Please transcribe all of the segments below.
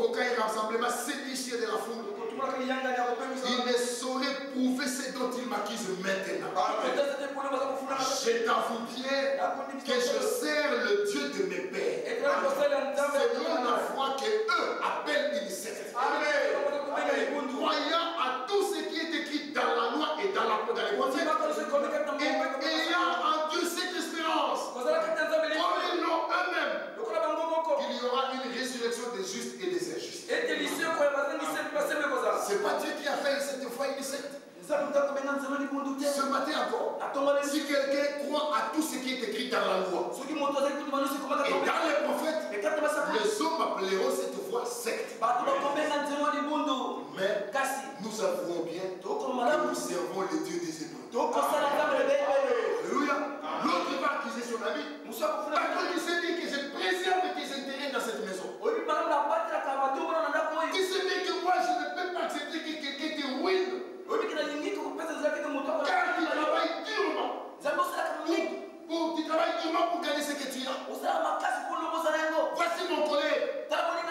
aucun rassemblement séditieux de la foule. Il ne saurait prouver ce dont il m'accuse maintenant. Je t'avoue bien que je sers le Dieu de mes pères, selon la foi que eux appellent une secte. Croyant à tout ce qui est écrit dans la loi et dans les prophètes, et ayant en Dieu cette espérance, comme ils l'ont eux-mêmes, qu'il y aura une résurrection des justes et des injustes. C'est pas Dieu qui a fait cette fois une secte. Ce matin encore, si quelqu'un croit à tout ce qui est écrit dans la loi et dans les prophètes, les hommes appelleront cette foi secte. Mais nous avouons bien que nous servons le Dieu des Hébreux. Alléluia. L'autre va accuser son ami. Par contre, il s'est dit que je préserve tes intérêts dans cette maison. Il s'est dit que moi je ne peux pas accepter que quelqu'un te ruine. Car tu travailles durement. Tu travailles durement pour gagner ce que tu as. Voici mon collègue.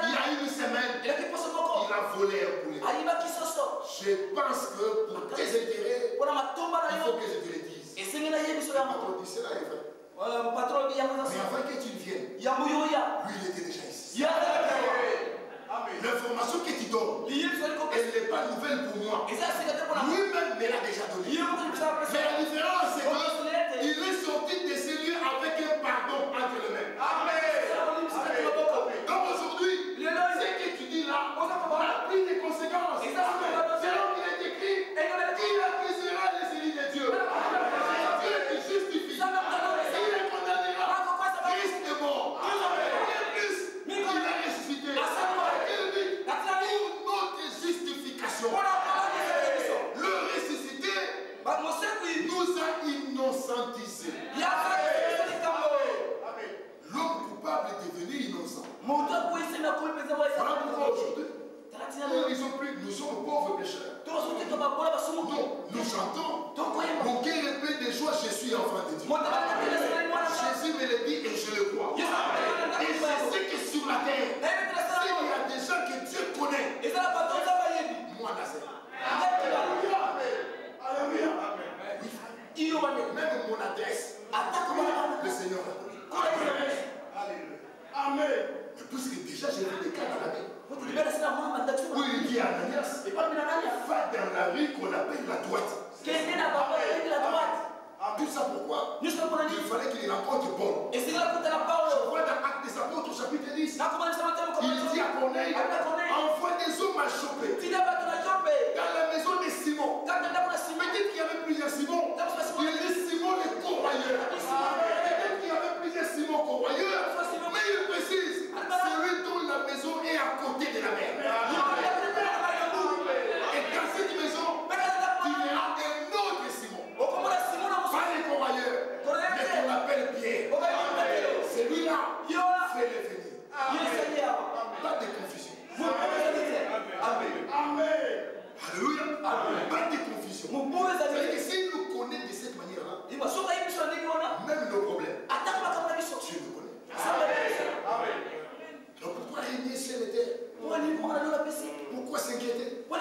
Il y a une semaine, il a volé un poulet. Je pense que pour tes intérêts, il faut que je te le dise. Patron dit cela est vrai. Mais avant que tu viennes, lui il était déjà ici. L'information que tu donnes, elle n'est pas nouvelle pour moi. Lui-même me l'a déjà donné. Mais la différence, c'est qu'il est sorti de ces lieux avec un pardon entre les mains. Donc aujourd'hui, ce que tu dis là a pris des conséquences. Selon qu'il est écrit, il accusera les élus de Dieu. Dieu qui justifie. Il les condamnera. Christ est mort. Il a ressuscité. Pour notre justification. Le ressuscité nous a innocentisés. L'homme coupable est devenu innocent. Voilà pourquoi aujourd'hui, nous ne disons plus, nous sommes pauvres pécheurs. Non, nous chantons. Mon cœur est plein de joie, je suis enfant de Dieu. Jésus me le dit et je le crois. Et je sais que sur la terre, s'il y a des gens que Dieu connaît, moi, Nazareth. Alléluia. Même mon adresse, le Seigneur l'a connaît. Amen. Puisque déjà j'ai vu des cas dans la vie. Où il dit à Ananias, va dans la rue qu'on appelle la droite. Tout ça pourquoi? Il fallait qu'il rencontre Paul. Je vois dans Actes des Apôtres au chapitre 10. Il dit à Corneille, envoie des hommes à choper. Dans la maison de Simon. Peut-être qu'il y avait plusieurs Simon. Il y avait Simon le corroyeur. Peut-être qu'il y avait plusieurs Simon corroyeurs. Mais il précise, celui dont la maison est à côté de la mer. Et dans cette maison, tu verras un autre Simon. Pas les corroyeurs, mais qu'on appelle Pierre. Celui-là, fais-le venir. Pas de confusion. Amen. Alléluia. Pas de confusion. C'est-à-dire que si nous connaissons de cette manière-là, même nos problèmes, Dieu nous connaît. Amen. Donc pourquoi régner ciel et terre? Pourquoi s'inquiéter? Non,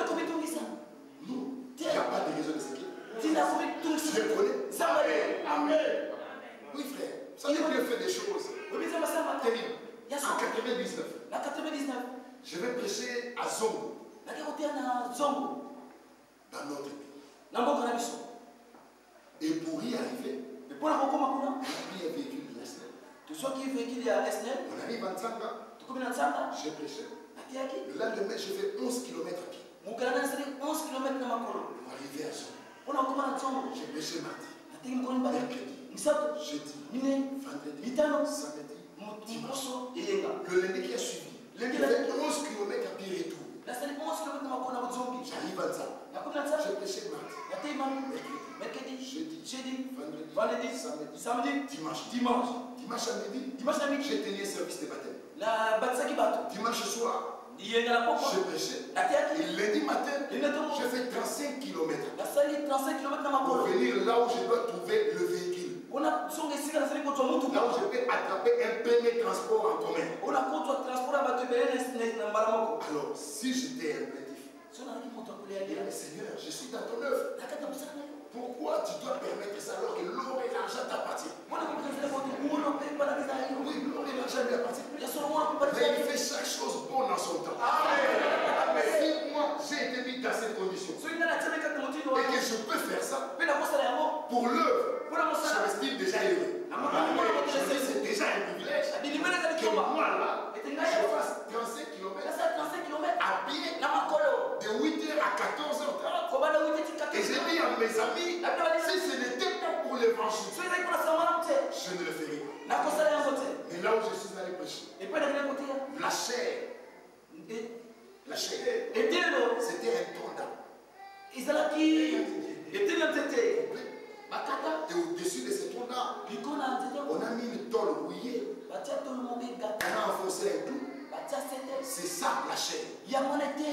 il n'y a pas de raison de s'inquiéter. Dieu connaît. Amen. Oui frère, ça veut dire fait des choses terribles. En 99, je vais prêcher à Zongo, dans notre pays. Et pour y arriver, on a pris un véhicule de l'Esnel. On arrive en Tsanga, j'ai prêché. Le lendemain, je fais 11 km à pied. Pour arriver à Zongo. J'ai prêché mardi, mercredi, jeudi, vendredi, samedi, dimanche. Le lundi qui a suivi, j'ai fait 11 km à pied retour. J'arrive à Tsanga. J'ai prêché mardi, mercredi, jeudi, vendredi, samedi, dimanche. Dimanche à midi, j'ai tenu un service de baptême. Dimanche soir, j'ai prêché. Et lundi matin, j'ai fait 35 km pour venir là où je dois trouver le véhicule. Là où je peux attraper un premier transport en commun. Alors, si j'étais un plaintif, Seigneur, je suis dans ton œuvre. Pourquoi tu dois permettre ça alors que l'or et l'argent t'appartiennent? Oui, l'or et l'argent lui appartiennent. Mais il fait chaque chose bonne en son temps. Si moi j'ai été mis dans cette condition et que je peux faire ça pour l'œuvre, je m'estime déjà heureux. C'est déjà un privilège que moi là, je fasse 35 km à pied de 8h à 14h30. Et j'ai dit à mes amis, si ce n'était pas pour l'évangile, je ne le ferais pas. Mais là où je suis allé prêcher, la chair, c'était un tondant. Et au-dessus de ce tondant, on a mis une tôle rouillée. On a enfoncé un clou. C'est ça la chair.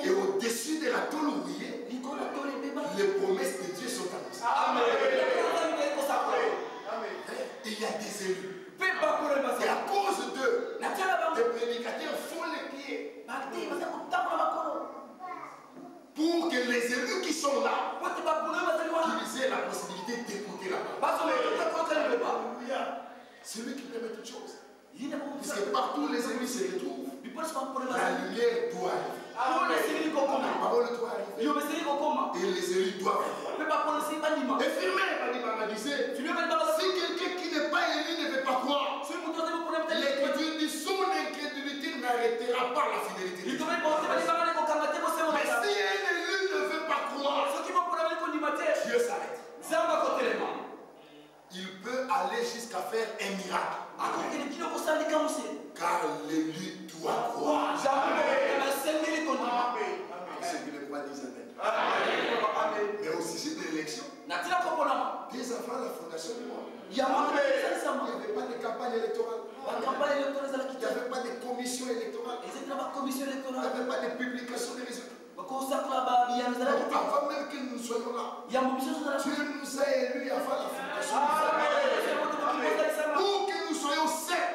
Et au-dessus de la tôle rouillée, les promesses de Dieu sont annoncées. Amen. Il y a des élus. Et à cause d'eux, les prédicateurs font les pieds. Pour que les élus qui sont là, qu'ils aient la possibilité d'écouter la parole. C'est lui qui permet toutes choses. Parce que partout les élus se retrouvent, la lumière doit arriver. La parole doit arriver. Et les élus doivent arriver. Et Firmin m'a dit, si quelqu'un qui n'est pas élu ne veut pas croire, l'Écriture dit son incrédulité n'arrêtera pas la fidélité. Mais si un élu ne veut pas croire, Dieu s'arrête. Il peut aller jusqu'à faire un miracle. Car l'élu doit croire. Ceux qui le croient disent Amen. Mais au sujet de l'élection, dès avant la fondation du monde, il n'y avait pas de campagne électorale. Il n'y avait pas de commission électorale. Il n'y avait pas de publication des résultats. Avant même que nous soyons là, Dieu nous a élus avant la fondation du monde. Pour que nous soyons saints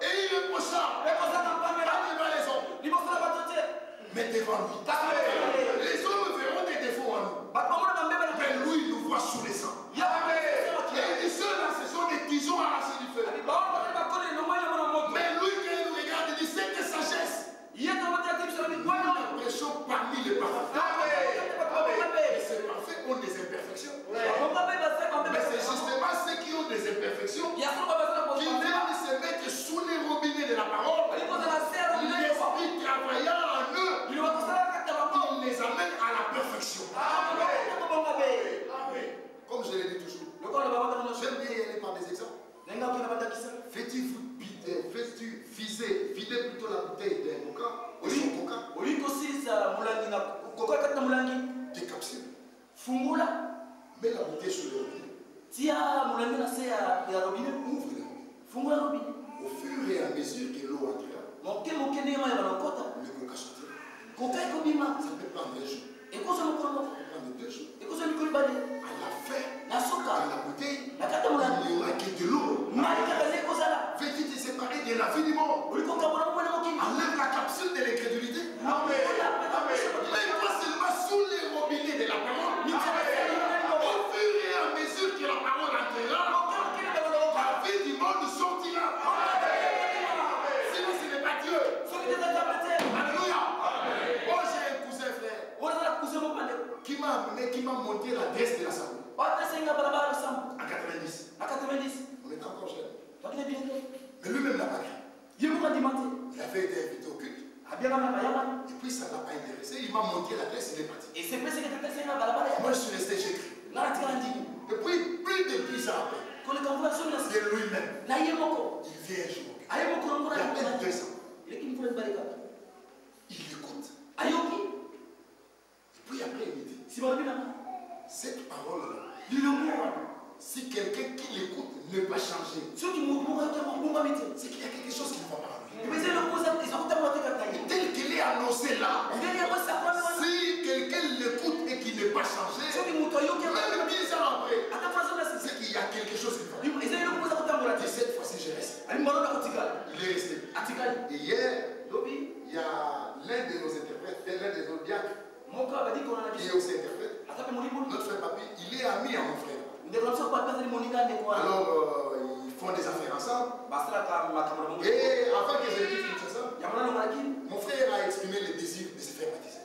et irréprochables, pas les hommes, mais devant lui. Les hommes verront des défauts en nous, mais lui nous voit sous les sangs. Et il dit ceux-là, ce sont des tisons arrachés du feu. Mais lui, quand il nous regarde, il dit cette sagesse. Nous prêchons parmi les parfaits. Et ces parfaits ont des imperfections. Mais c'est justement ceux qui ont des imperfections qui viennent se mettre sous les robinets de la parole. L'esprit travaillant en eux, il les amène à la perfection. Comme je l'ai dit toujours, j'aime bien y aller par des exemples. Fais-tu vider plutôt la bouteille d'un coca ou son coca? Des capsules. Mets la bouteille sur le robinet. Ouvre le robinet. Au fur et à mesure que l'eau entrera, le coca sortira. Ça peut prendre un jour. Ça peut prendre 2 jours. À la fin, dans la bouteille, il n'y aura que de l'eau. Veux-tu te séparer de la vie du monde? Enlève la capsule de l'incrédulité. Mets-toi seulement sous les robinets de la parole. Au fur et à mesure que la parole entrera, la vie du monde sortira. Sinon, ce n'est pas Dieu. Alléluia. Oh, j'ai un cousin frère qui m'a monté l'adresse de la Sambo. À 90. On était encore jeune. Mais lui-même n'a pas cru. Il avait été invité au culte. Et puis ça ne l'a pas intéressé. Il m'a monté l'adresse, il est parti. Moi je suis resté, j'ai cru. Et puis plus de 10 ans après, c'est lui-même. Il vient un jour. Il a peut-être 2 ans. Il écoute. Et puis après il me dit, cette parole-là, si quelqu'un qui l'écoute ne va changer, c'est qu'il y a quelque chose qui ne va pas. Tel qu'il est annoncé là, si quelqu'un l'écoute et qu'il n'est pas changé, même 10 ans après, c'est qu'il y a quelque chose qui ne va pas. Et cette fois-ci, je reste. Il est resté. Et hier, il y a Alors, ils font des affaires ensemble. Et avant que je quitte Kinshasa, mon frère a exprimé le désir de se faire baptiser.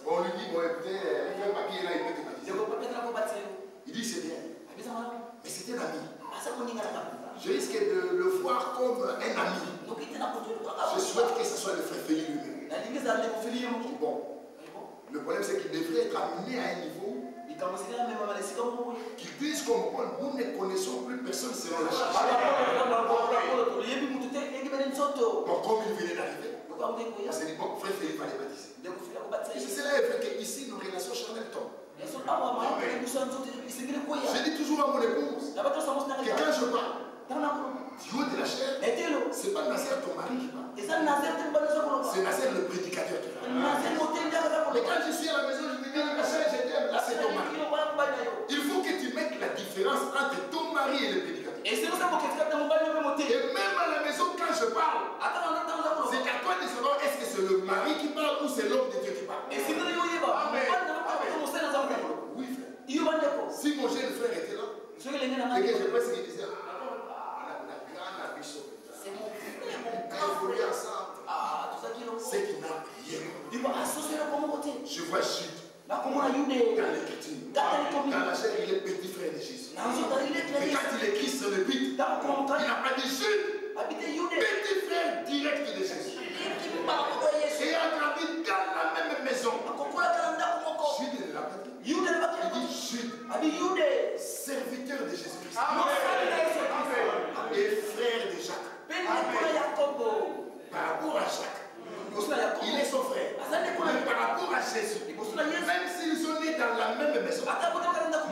Bon, on lui dit, bon écoutez, frère Papier là, il peut te baptiser. Il dit c'est bien. Mais c'était un ami. Je risque de le voir comme un ami. Je souhaite que ce soit le frère Félix lui-même. Bon, le problème c'est qu'il devrait être amené à un niveau qu'il puisse comprendre. Nous ne connaissons plus personne selon la chair. Bon, comme il venait d'arriver, on s'est dit, bon, frère Félix va les baptiser. Et c'est cela est vrai qu'ici, nos relations charnelles tombent. Je dis toujours à mon épouse que quand je parle du haut de la chair, ce n'est pas Nasser ton mari qui parle. C'est Nasser le prédicateur qui parle. Mais quand je suis à la maison, je me dis, Nasser, je t'aime, là c'est ton mari. Il faut que tu mettes la différence entre ton mari et le prédicateur. Et même à la maison, quand je parle, c'est qu'à toi de savoir est-ce que c'est le mari qui parle ou c'est l'homme de Dieu qui parle. Oui, frère. Si mon jeune frère était là, et que je pense qu'il disait, c'est mon frère, mon gars, c'est qu'il n'a rien. Je vois Jude dans l'écriture. Dans la chair, il est petit frère de Jésus. Mais quand il écrit sur le but, il n'a pas de Jude. Petit frère direct de Jésus. Et a grandi dans la même maison. Jude ne l'a pas dit. Il dit Jude, serviteur de Jésus-Christ. Et frère de Jacques. Par rapport à Jacques, il est son frère. Mais par rapport à Jésus, même s'ils sont nés dans la même maison,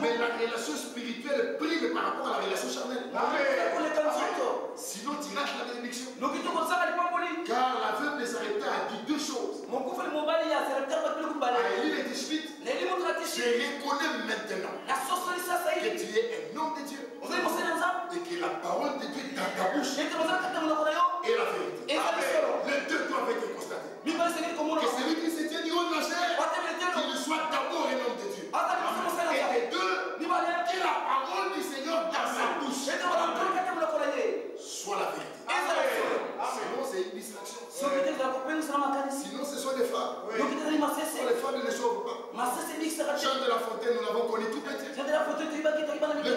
mais la relation spirituelle prime par rapport à la relation charnelle. Sinon, tu lâches la bénédiction. Car la veuve de Sarepta a dit deux choses. À Élie et Tishbite, je reconnais maintenant que tu es un homme de Dieu. Et que la parole de Dieu dans ta bouche est la vérité. Les deux doivent être constatés. Que celui qui se tient du haut de la chair, qu'il soit d'abord un homme de Dieu. Et les deux, que la parole du Seigneur dans sa bouche soit la vérité. Sinon, c'est une distraction. Sinon, ce sont des femmes. Les femmes ne les sauvent pas. Jean de La Fontaine, nous l'avons connu tout petit. Le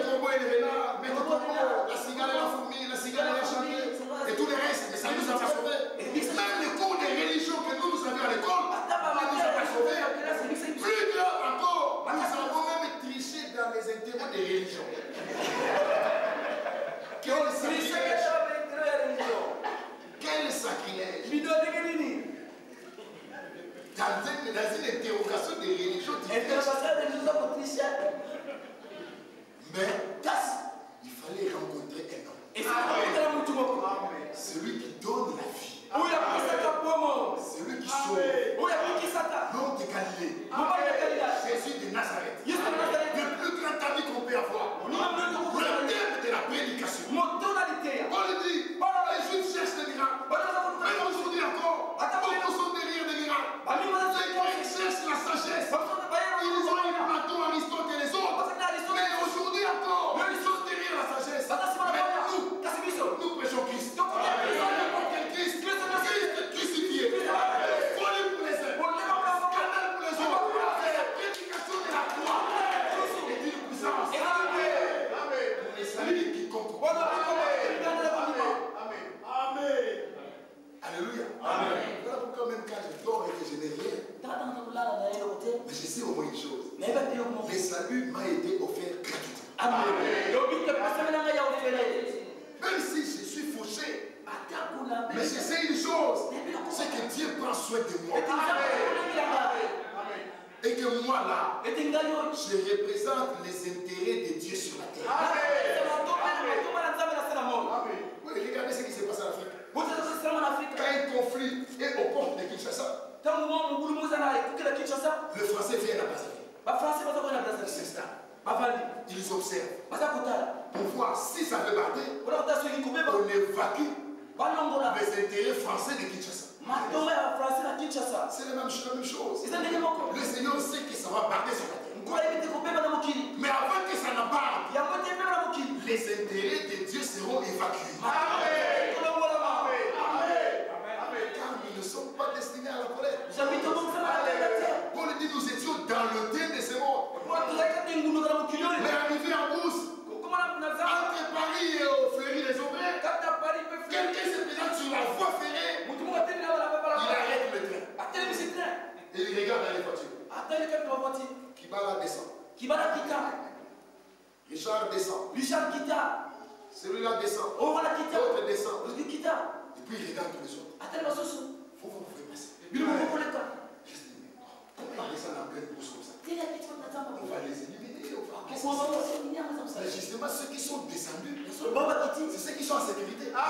tombeau et les renards, mais le tombeau, la cigale et la fourmi, la cigale et la chantier, et tout le reste, mais ça nous a pas sauvés. Même les cours de religion que nous avions à l'école, ça nous a pas sauvés. Plus grave encore, nous avons même triché dans les intérêts des religions. Quel sacrilège! Quel sacrilège! Dans une interrogation des religions, mais il fallait rencontrer un homme. Celui qui donne la vie. Celui qui sauve. L'homme de Galilée. Jésus de Nazareth. Le plus grand ami qu'on peut avoir. Le thème de la prédication. On lui dit, les Juifs cherchent des miracles. Même aujourd'hui encore, beaucoup sont derrière des miracles. Les Grecs cherchent la sagesse. Ils ont eu Platon, Aristote et les autres. Mais aujourd'hui encore, ils sont derrière la sagesse. Mais nous prêchons Christ. Christ crucifié. Folie pour les uns. Scandale pour les autres. C'est la prédication de la croix. Et d'une puissance. Pour les saluts qui comptent. Alléluia. Voilà pourquoi même quand je dors et que je n'ai rien, mais je sais au moins une chose. Le salut m'a été offert gratuitement. Même si je suis fauché, mais je sais une chose, c'est que Dieu prend soin de moi. Et que moi là, je représente les intérêts de Dieu sur la terre. Oui, regardez ce qui s'est passé en Afrique. Quand un conflit est aux portes de Kinshasa, le français vient à Brazzaville. Ils s'installent. Ils observent. Pour voir si ça veut barder, on évacue les intérêts français de Kinshasa. C'est la même chose. Le Seigneur sait que ça va partir sur la terre. Mais avant que ça ne parte, les intérêts de Dieu seront évacués. Amen. Car nous ne sommes pas destinés à la colère. Paul dit nous étions dans le thème de ce monde. Mais arrivé à Brousse, entre Paris et au Fleury les Aubrais, quelqu'un se présente sur la voie ferrée, il arrête le train. Et il regarde dans les voitures. Kibala descend. Richard descend. Celui-là descend. L'autre descend. Et puis il regarde tous les autres. Vous pouvez passer. Comment il descend en pleine course comme ça? On va les éliminer. Mais justement, ceux qui sont descendus, c'est ceux qui sont en sécurité. Car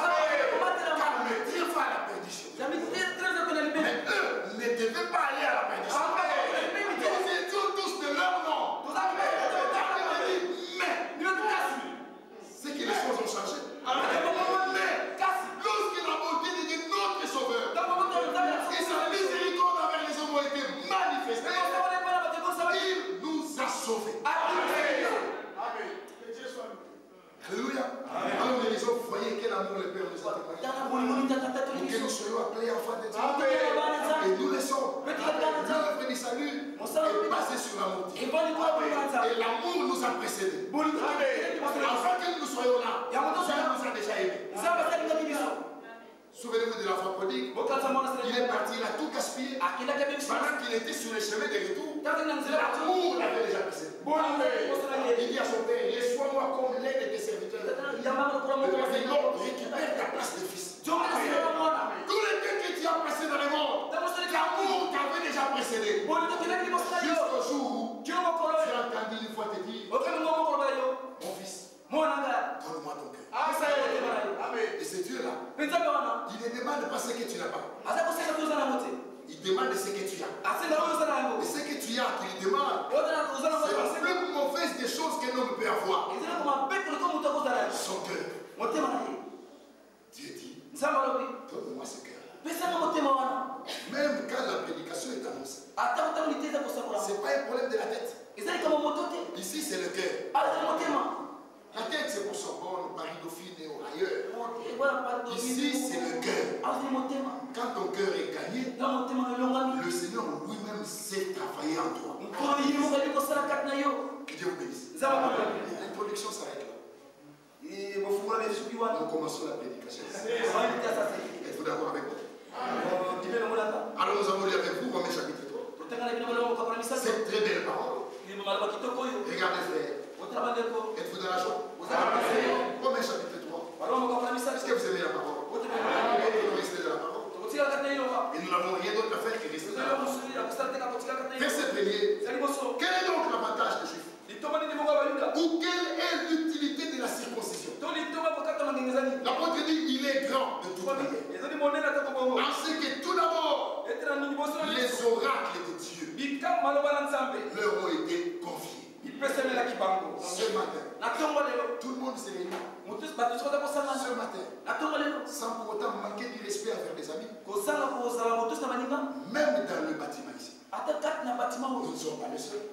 le train va à la perdition. Mais eux ne devaient pas aller à la perdition. Nous étions tous de leur nom. Mais c'est que les choses ont changé. Mais lorsque la bonté de notre Sauveur et sa miséricorde envers les hommes ont été manifestées, il nous a sauvés. Alléluia. Alors les gens, vous voyez quel amour le Père nous a témoigné. Pour que nous soyons appelés enfants de Dieu. Et nous le sommes. L'œuvre du salut est basée sur l'amour. Et l'amour nous a précédés. Afin que nous soyons là, Dieu nous a déjà aimés. Souvenez-vous de l'enfant prodigue. Il est parti, il a tout gaspillé. Pendant qu'il était sur le chemin de retour, l'amour l'avait déjà précédé. Il dit à son père, laisse-moi comme l'un de tes serviteurs. Récupère ta place de fils. Tout le temps que tu as passé dans le monde, l'amour t'avait déjà précédé. Jusqu'au jour où tu as entendu une fois te dire, mon fils, donne-moi ton cœur. Et ce Dieu-là, il ne demande pas ce que tu n'as pas. Il demande ce que tu as. Et ce que tu as qu'il demande, c'est la plus mauvaise des choses qu'un homme peut avoir. Son cœur. Dieu dit, donne-moi ce cœur. Même quand la prédication est annoncée, ce n'est pas un problème de la tête. Ici c'est le cœur. La tête c'est pour Sorbonne, Paris Dauphine et ailleurs. Ici c'est le cœur. Quand ton cœur est gagné, le Seigneur lui-même sait travailler en toi. Que Dieu vous bénisse. L'introduction s'arrête là. Nous commençons la prédication. Êtes-vous d'accord avec moi? Alors nous avons lu avec vous Romains chapitre 3. C'est très belle parole. Regardez frère. Êtes-vous dans la joie? Romains chapitre 3. Est-ce que vous aimez la parole? Vous restez dans la parole. Et nous n'avons rien d'autre à faire que rester dans la parole. Verset 1er. Quel est donc l'avantage des Juifs? Ou quelle est l'utilité de la circoncision? L'apôtre dit il est grand de toute manière. En ce que tout d'abord, les oracles de Dieu leur ont été confiés. Ce matin, tout le monde s'est réuni. Ce matin, sans pour autant manquer du respect envers des amis, même dans le bâtiment ici, nous ne sommes pas les seuls.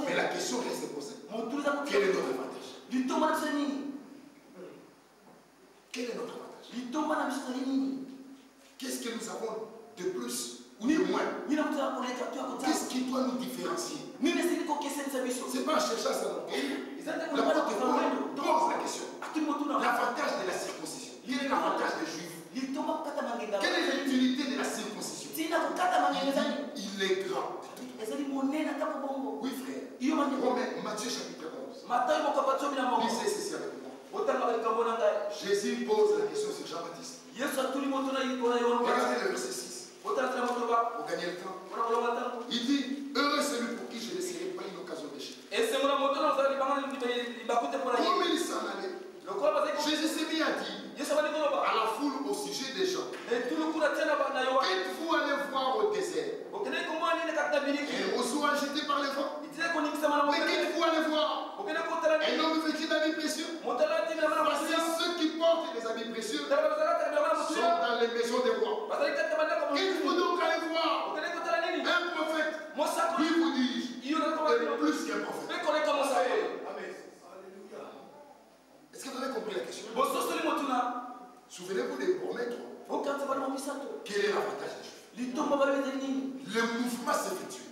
Mais la question reste posée. Quel est notre avantage? Quel est notre avantage? Qu'est-ce que nous avons de plus ou de moins? Qu'est-ce qui doit nous différencier? Ce n'est pas en cherchant ça non plus. L'apôtre pose la question. L'avantage de la circoncision. Quel est l'avantage des Juifs? Quelle est l'utilité de la circoncision? Il est grand. Oui frère. Romains, Matthieu chapitre 11. Lisez ceci avec moi. Jésus pose la question sur Jean-Baptiste. Regardez le verset 6. Pour gagner le temps. Il dit, heureux celui pour qui je ne laisserai pas une occasion d'échec. Comme il s'en allait, Jésus s'est mis à dire à la foule au sujet des gens, êtes-vous allé voir au désert et aux eaux agitées par les vents? Mais qu'êtes-vous allé voir? Un homme vêtu d'habits précieux? Voici ceux qui portent des habits précieux sont dans les maisons des rois. plus qu'un prophète. Amen. Est-ce que vous avez compris la question? Souvenez-vous des promesses. Quel est l'avantage des Juifs? Le mouvement s'effectue.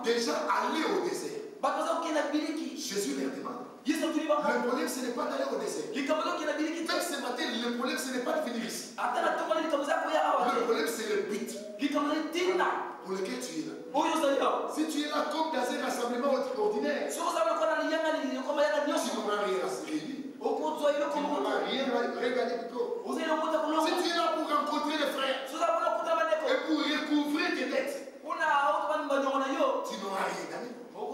Déjà, aller au désert. Jésus leur demande. Le problème, ce n'est pas d'aller au désert. Même ce matin, le problème, ce n'est pas de venir ici. Le problème, c'est le but pour lequel tu es là. Si tu es là comme dans un rassemblement ordinaire, tu n'auras rien à se réunir. Tu n'auras rien à regarder plutôt. Si tu es là pour rencontrer les frères et pour recouvrir tes dettes, tu n'auras rien gagné. De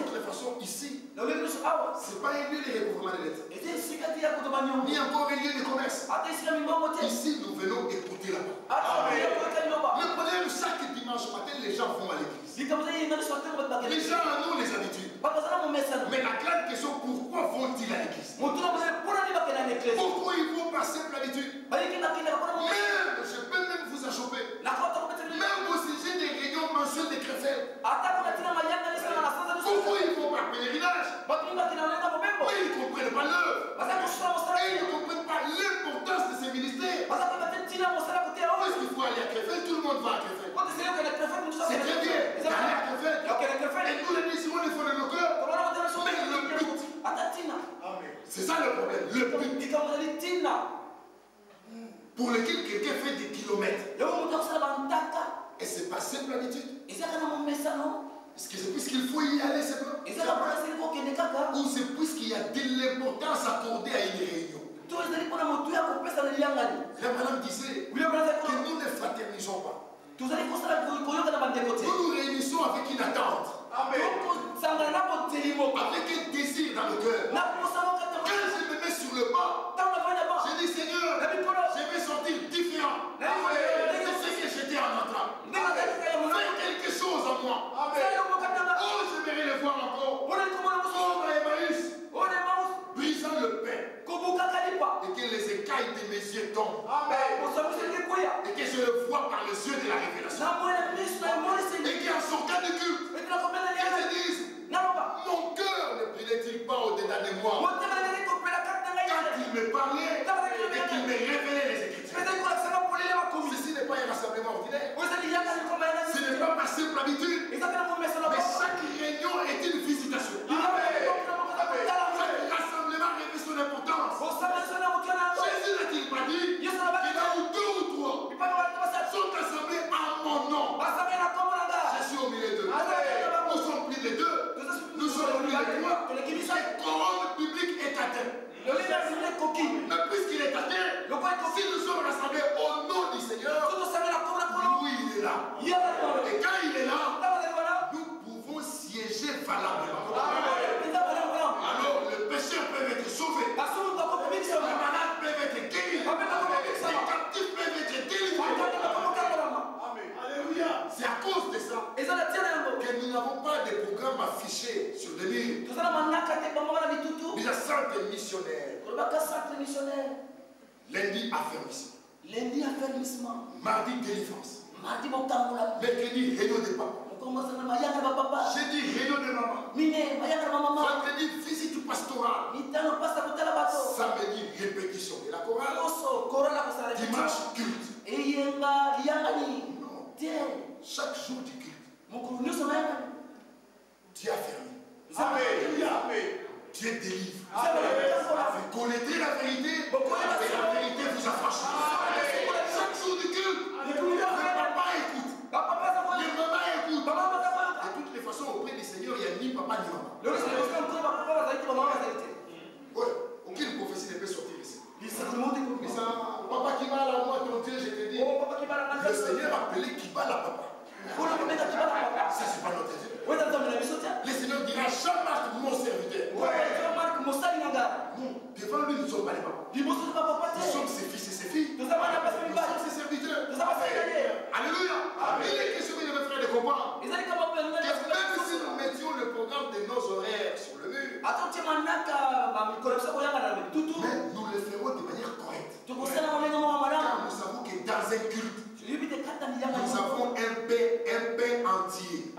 toutes les façons, ici, ce n'est pas un lieu de recouvrement de dettes, ni encore un lieu de commerce. Ici, nous venons écouter la parole. Le problème, chaque dimanche matin, les gens vont à l'église. Les gens en ont les habitudes. Mais la grande question, pourquoi vont-ils à l'église? Pourquoi ils vont par simple habitude? Même, je peux même vous en choper. Même au sujet des réunions mensuelles des Krefel. Pourquoi ils vont par pèlerinage? Mais ils ne comprennent pas l'œuvre. Et ils ne comprennent pas l'importance de ces ministères. Est-ce qu'il faut aller à Krefel? Tout le monde va à Krefel. C'est très bien d'aller à Krefel. Et nous le désirons des fois de nos cœurs. Mais le but, c'est ça le problème. Le but pour lequel quelqu'un fait des kilomètres. Et c'est pas simple habitude. Est-ce que c'est puisqu'il faut y aller simplement? Ou c'est puisqu'il y a de l'importance accordée à une réunion? La madame disait que nous ne fraternisons pas. Nous nous réunissons avec une attente. Avec un désir dans le cœur. Quand je me mets sur le banc, je dis Seigneur, je vais sortir différent de ce que j'étais en entrant. Fais quelque chose en moi. Oh, j'aimerais le voir encore. Oh, Emmaüs, brisant le pain. Et que les écailles de mes yeux tombent. Et que je le vois par les yeux de la révélation. Et qu'en sortant du culte, ils se disent, mon cœur ne brûlait-il pas au-dedans de moi quand il me parlait et qu'il me révélait les Écritures? Ceci n'est pas un rassemblement ordinaire. Ce n'est pas ma simple habitude. Mais chaque réunion est une visitation. Chaque rassemblement revêt son importance. Jésus n'a-t-il pas dit qu'il y a où deux ou trois sont assemblés en mon nom? Je suis au milieu d'eux. Nous sommes plus de deux. Nous sommes plus de trois. Le quorum public est atteint. Mais puisqu'il est atteint, si nous sommes rassemblés au nom du Seigneur, lui il est là. Et quand il est là, nous pouvons siéger valablement. Alors les pécheurs peuvent être sauvés. Les malades peuvent être guéris. Les captifs peuvent être délivrés. Alléluia. C'est à cause de ça que nous n'avons pas de programme affiché sur les murs. Il y a centre missionnaire. Lundi, affermissement. Mardi, délivrance. Mercredi, réunion de papa. Jeudi, réunion de maman. Vendredi, visite pastorale. Samedi, répétition de la chorale. Dimanche, culte. Non. Chaque jour du culte, Dieu a fermé. Dieu délivre. Vous connaîtrez la vérité et la vérité vous affranchira. Chaque jour du culte, le papa écoute. Les mamans écoutent. De toutes les façons, auprès du Seigneur, il n'y a ni papa ni maman. Ouais, aucune prophétie ne peut sortir ici. Papa qui va à la moi, ton Dieu, je te dis. Le Seigneur a appelé qui va la papa. Ça, c'est pas notre Dieu. Le Seigneur dira Jean-Marc, mon serviteur. Nous, devant lui, nous ne sommes pas les papas. Nous sommes ses fils et ses filles. Nous sommes ses serviteurs. Alléluia. Il est question, mes frères, de comprendre que même si nous mettions le programme de nos horaires sur le mur, mais nous le ferons de manière correcte. Car nous savons que dans un culte, nous avons un pain entier.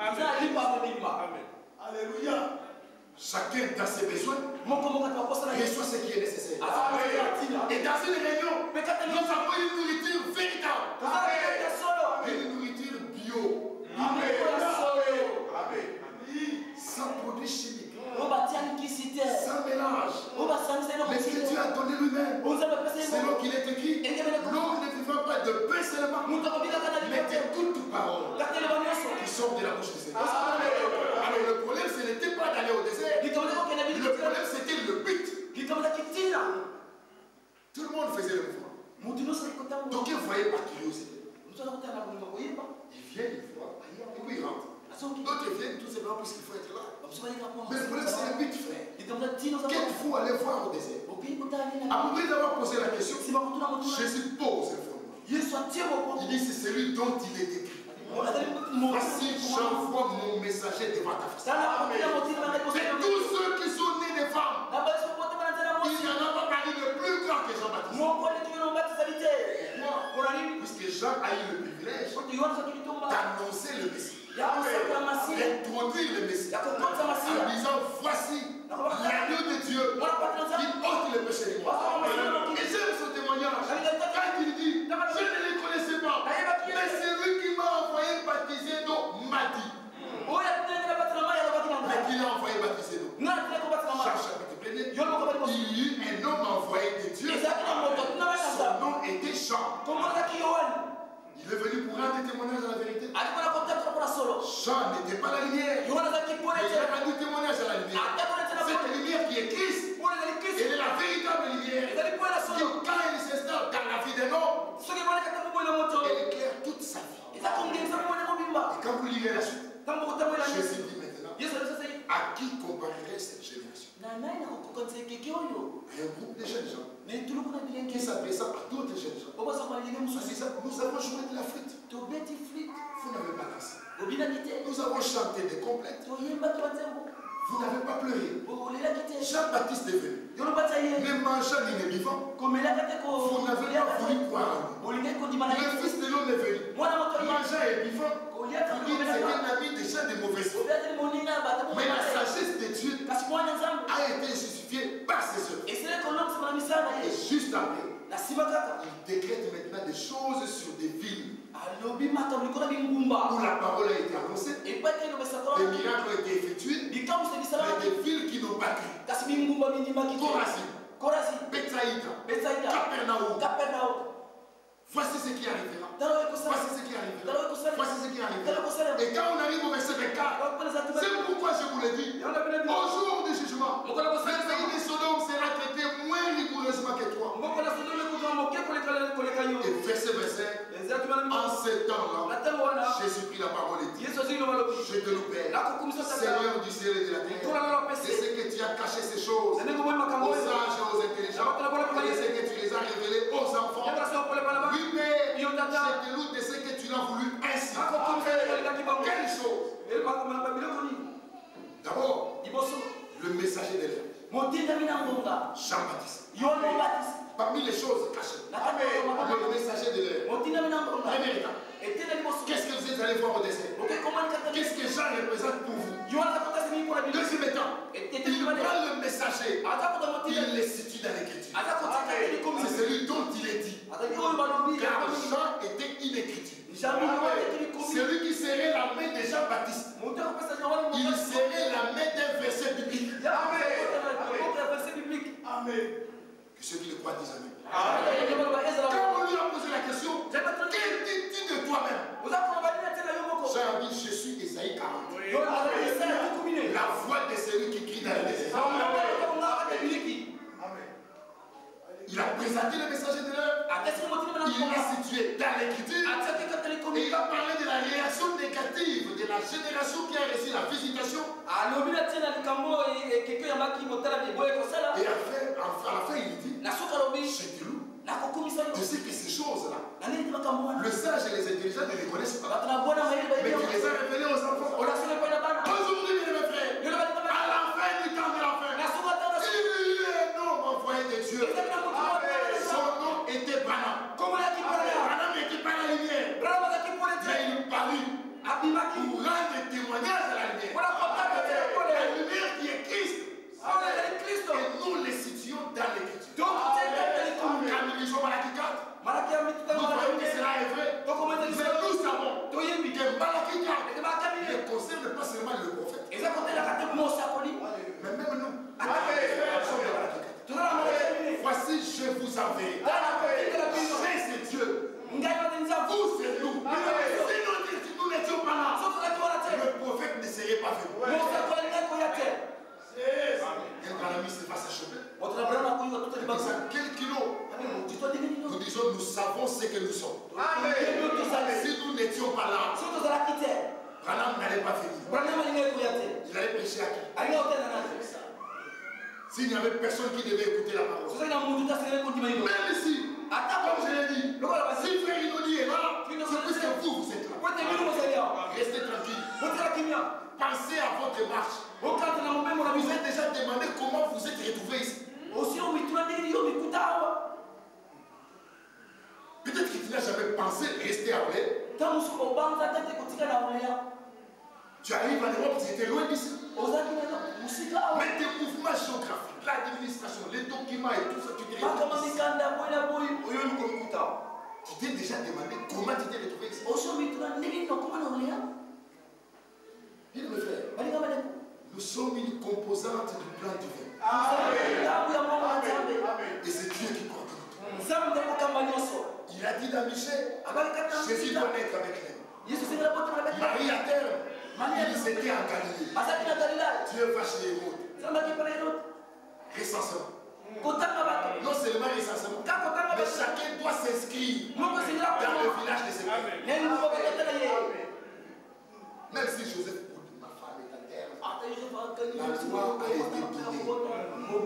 Chacun dans ses besoins reçoit ce qui est nécessaire. Et dans une réunion, nous avons une nourriture véritable. Une nourriture bio. Sans produits chimiques. Sans mélange. Mais ce que Dieu a donné lui-même. C'est l'eau qu'il est écrit. L'homme ne vivra pas de pain seulement, mais de toutes paroles qui sortent de la bouche du Seigneur. Alors le problème, ce n'était pas d'aller au désert. Le problème, c'était le but. Tout le monde faisait le mouvement. Donc il voyait par curiosité. Il vient, il voit, et puis il rentre. D'autres viennent tout simplement parce qu'il faut être là. Mais le problème, c'est le but, frère. Qu'êtes-vous allé voir au désert? Après d'avoir posé la question, Jésus pose le fondement. Il dit, c'est celui dont il est écrit. Voici, j'envoie mon messager devant ta face. C'est tous ceux qui sont nés des femmes. Il n'y en a pas parmi de plus grand que Jean-Baptiste. Puisque Jean a eu le privilège d'annoncer le Messie. D'introduire le Messie. En disant, voici l'agneau de Dieu qui ôte le péché du monde. Et j'aime ce témoignage. Quand il dit, je ne les connaissais pas, mais c'est lui qui m'a envoyé baptiser d'eau m'a dit. Mais qui l'a envoyé baptiser d'eau. Jean chapitre 1er, il y eut un homme envoyé de Dieu. Son nom était Jean. Il est venu pour rendre témoignage à la vérité. Jean n'était pas la lumière. Mais il a rendu témoignage à la lumière. Cette lumière qui est Christ, elle est la véritable lumière. Qui, quand elle s'installe dans la vie d'un homme, elle éclaire toute sa vie. Et quand vous lirez la suite, Jésus dit maintenant, à qui comparerait cette génération? À un groupe de jeunes gens qui s'adressent à d'autres jeunes gens. Nous avons joué de la flûte. Vous n'avez pas dansé. Nous avons chanté des complètes. Vous n'avez pas pleuré. Jean-Baptiste est venu. Ne mangeant ni ne vivant. Vous n'avez pas voulu croire en lui. Le Fils de l'homme est venu. Mangeant et vivant. Vous dites c'est qu'un ami déjà de mauvaise foi. Mais la sagesse de Dieu a été justifiée par ses œuvres. Et juste après, il décrète maintenant des choses sur des villes où la parole a été annoncée, des miracles ont été effectués, mais des villes qui n'ont pas cru. Chorazin, Bethsaïda, Capernaum. Voici ce qui arrivera. Voici ce qui arrivera. Voici ce qui arrivera. Et quand on arrive au verset 24, c'est pourquoi je vous le dis. Au jour du jugement, le pays de Sodome sera traité moins rigoureusement que toi. Et verset 25, en ce temps-là, Jésus prit la parole et dit, je te loue, Père, Seigneur du ciel et de la terre, c'est ce que tu as caché ces choses aux sages et aux intelligents, et ce que tu les as révélées aux enfants. Oui, Père, je te loue de ce que tu l'as voulu ainsi. Quelle chose? D'abord, le messager de l'air. Jean-Baptiste. Parmi les choses cachées, le messager de l'air. Première étape. Qu'est-ce que vous êtes allé voir au désert? Qu'est-ce que Jean représente pour vous? Deuxième étape, il prend le messager, il le situe dans l'écriture. C'est celui dont il est dit. Car Jean était une écriture. Celui qui serait la main de Jean-Baptiste, il serait la main d'un verset biblique. Amen. Que ceux qui le croient disent Amen. Quand on lui a posé la question, qu'est-ce que dis-tu de toi-même? Jean a dit, je suis Isaïe 40. La voix de celui qui crie dans le désert. Il a présenté le messager de l'heure. Il l'a situé dans l'écriture. Et il a parlé de la réaction négative de la génération qui a reçu la visitation. Et à la fin, il dit, je te loue de ce que ces choses-là, le sage et les intelligents ne les connaissent pas. Mais tu les as révélés aux enfants. Aujourd'hui, mes frères, à la fin du temps de la fin, il y a eu un homme envoyé de Dieu. Son nom était Branham. Branham n'était pas la lumière, mais il parut pour rendre témoignage à la lumière. La lumière qui est Christ. savons ce que nous sommes. Amen. Si nous n'étions pas là, Branham n'allait pas venir. Il allait prêcher à qui? S'il n'y avait personne qui devait écouter la parole. Même si, comme je l'ai dit, si frère Inoni est là, c'est puisque vous êtes là. Restez tranquille. Pensez à votre marche. Vous êtes déjà demandé comment vous êtes retrouvés ici. Peut-être que tu n'as jamais pensé rester à Orléans. Tu arrives en Europe, tu étais loin d'ici. Mais tes mouvements géographiques, l'administration, les documents et tout ça, tu t'es retrouvé ici. Tu t'es déjà demandé comment tu t'es retrouvé ici. Bien mes frères, nous sommes une composante du plan divin. Et c'est Dieu qui coordonne. Il a dit dans Michel, Jésus doit naître avec elle. Marie à terre, ils étaient en Galilée. Dieu va chez Hérode. Recensement. Non seulement recensement, mais chacun doit s'inscrire dans le village de ses pères. Même si Joseph, ma femme est à terre, la loi a été donnée.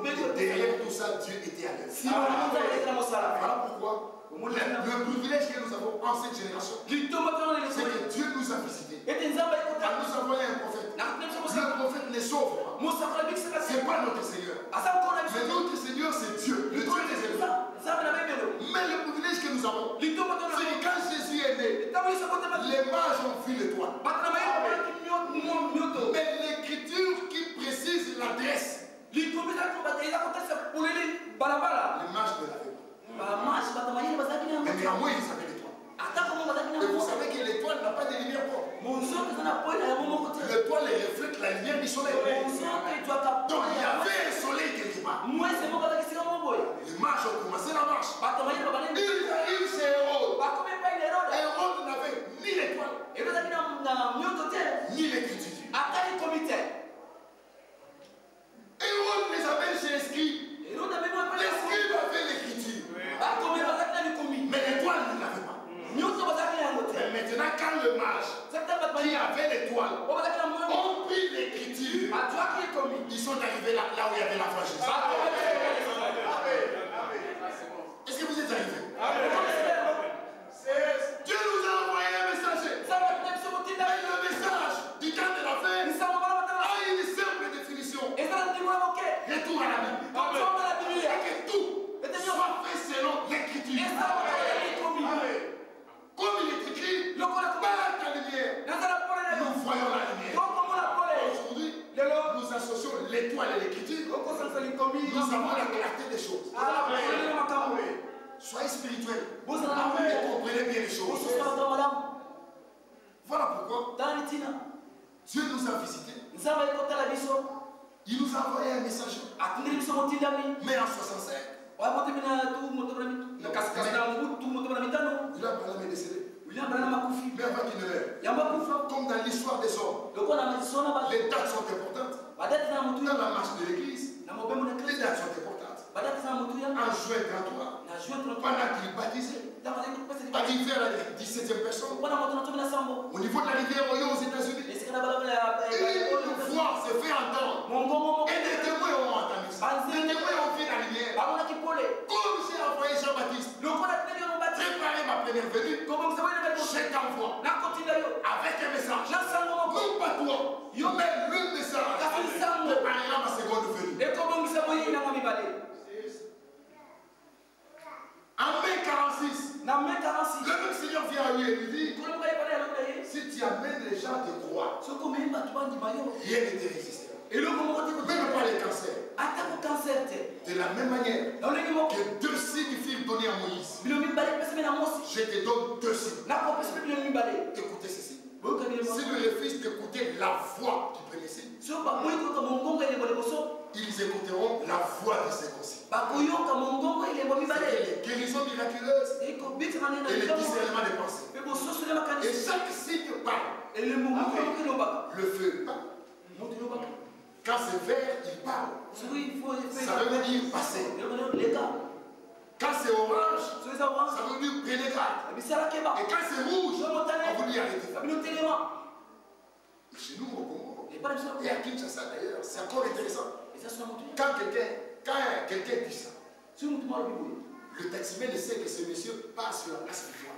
Et derrière tout ça, Dieu était à l'aise. Voilà pourquoi le privilège que nous avons en cette génération, c'est que Dieu nous a visités. Nous avons un prophète. Le prophète ne sauve pas. Ce n'est pas notre Seigneur. Mais notre Seigneur, c'est Dieu, le Dieu des élèves. Mais le privilège que nous avons, c'est que quand Jésus est né, les mages ont vu l'étoile. Mais l'écriture qui précise l'adresse, les mages ne l'avaient pas. Mais néanmoins, ils avaient l'étoile. Et vous savez que l'étoile n'a pas de lumière propre. L'étoile reflète la lumière du soleil. Donc il y avait un soleil quelque part. Les mages ont commencé la marche. Ils arrivent chez Hérode. Hérode n'avait ni l'étoile, ni l'écriture. Hérode les appelle chez les scribes. Les scribes avaient l'écriture. Mais l'étoile ne l'avait pas. Mais maintenant, quand le mage qui avait l'étoile ont pris l'écriture, ils sont arrivés là où il y avait la foi Jésus. Est-ce que vous êtes arrivés? Dieu nous a envoyé un messager. Et le message du temps de la fin a une simple définition. Retour à la Bible. Et que tout soit fait selon l'écriture. Comme il est écrit, par la lumière, nous voyons la lumière. Aujourd'hui, nous associons l'étoile et l'écriture. Nous avons la clarté des choses. Soyez spirituels. Vous comprenez bien les choses. Voilà pourquoi Dieu nous a visités. Il nous a envoyé un messager. Mais en 65, il a pas la décédé. Mais avant qu'il ne meure, comme dans l'histoire des hommes, les dates sont importantes. Dans la marche de l'église, les dates sont importantes. En juin 33, pendant qu'il baptisait, arrivé à la 17e personne, au niveau de la rivière Oyo aux États-Unis, une voix s'est fait entendre. Et des témoins ont entendu ça. Les témoins ont vu la lumière. Comme j'ai envoyé Jean-Baptiste, préparer ma première venue, je t'envoie avec un message. Non pas toi, mais le message préparera ma seconde venue. En mai 46, le même Seigneur vient à lui et lui dit, si tu amènes les gens à te croire, rien ne te résistera. Même pas les cancers. De la même manière que 2 signes furent donnés à Moïse, je te donne 2 signes. Écoutez ceci. Si le refuse d'écouter la voix du premier signe, ils écouteront la voix du second signe. Les guérisons miraculeuses et les discernements des pensées. Et chaque signe parle. Le feu parle. Quand c'est vert, il parle. Ça veut dire passer. Quand c'est orange, ça veut dire prenez garde. Et quand c'est rouge, on vous dit arrêtez. Et chez nous, au Congo, et à Kinshasa d'ailleurs, c'est encore intéressant. Quand quelqu'un dit ça, le taximène sait que ce monsieur passe sur la place victoire.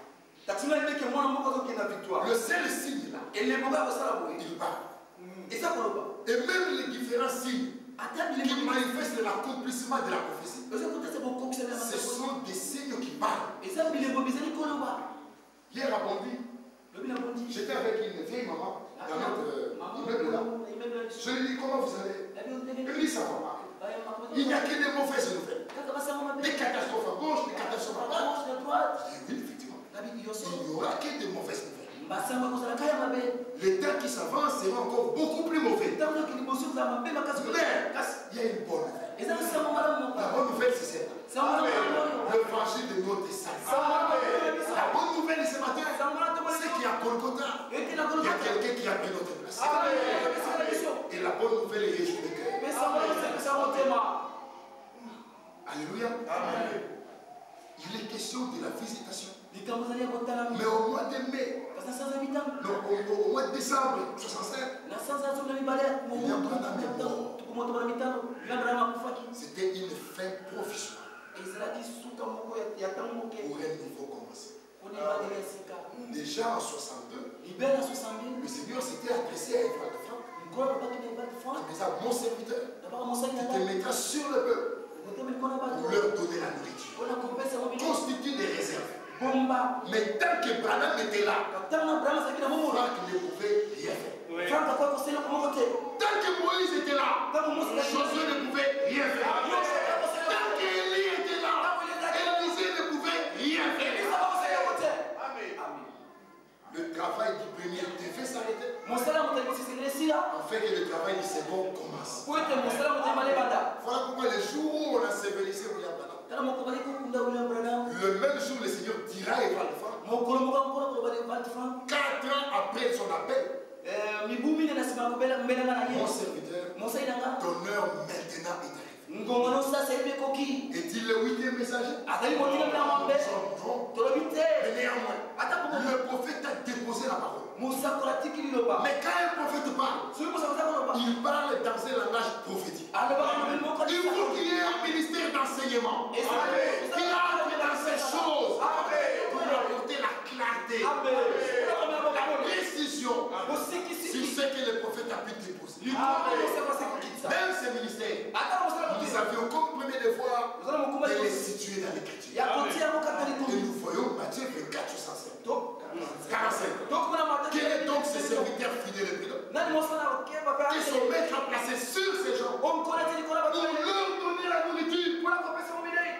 Le seul signe là, il parle. Et même les différents signes qui manifestent l'accomplissement de la prophétie, ce sont des signes qui parlent. Hier à Bondy, j'étais avec une vieille maman dans notre immeuble là. Je lui dis comment vous allez. Elle me dit ça va pas. Il n'y a que des mauvaises nouvelles. Des catastrophes à gauche, des catastrophes à droite. Oui, effectivement. Il n'y aura que des mauvaises nouvelles. Les temps qui s'avancent seront encore beaucoup plus mauvais. Mais il y a une bonne nouvelle. La bonne nouvelle, c'est celle-là. L'évangile de notre salut. La bonne nouvelle de ce matin, c'est qu'il y a Golgotha. Il y a quelqu'un qui a pris notre place. Et la bonne nouvelle est réjouie le cœur. Alléluia. Il est question de la visitation. Mais au mois de mai, non, au mois de décembre 65, c'était une fin provisoire pour un nouveau commencement. Déjà en 62, le Seigneur s'était adressé à Évrard de Franck. Il disait mon serviteur, tu te mettras sur le peuple pour leur donner la nourriture. Constitue des réserves. Mais tant que Branham était là, Franck ne pouvait rien faire. Tant que Moïse était là, Josué ne pouvait rien faire. Tant qu'Élie était là, Élisée ne pouvait rien faire. Le travail du premier devait s'arrêter. Afin que le travail du second commence. Voilà pourquoi le jour où on a sévérisé William Branham, le même jour le Seigneur dira à Évrard de Franck, 4 ans après son appel, mon serviteur, ton heure maintenant est arrivée. Est-il le 8e messager? Non. Mais néanmoins, le prophète a déposé la parole. Mais quand un prophète parle, il parle dans un langage prophétique. Il faut qu'il y ait un ministère d'enseignement qui entre dans ces choses pour apporter la clarté, la précision sur ce que le prophète a pu déposer. Même ces ministères, nous avions comme premier devoir de les situer dans l'écriture. Et nous voyons Matthieu 24, 65. 45. Quel est donc ce serviteur fidèle et prudent que son maître a placé sur ces gens pour leur donner la nourriture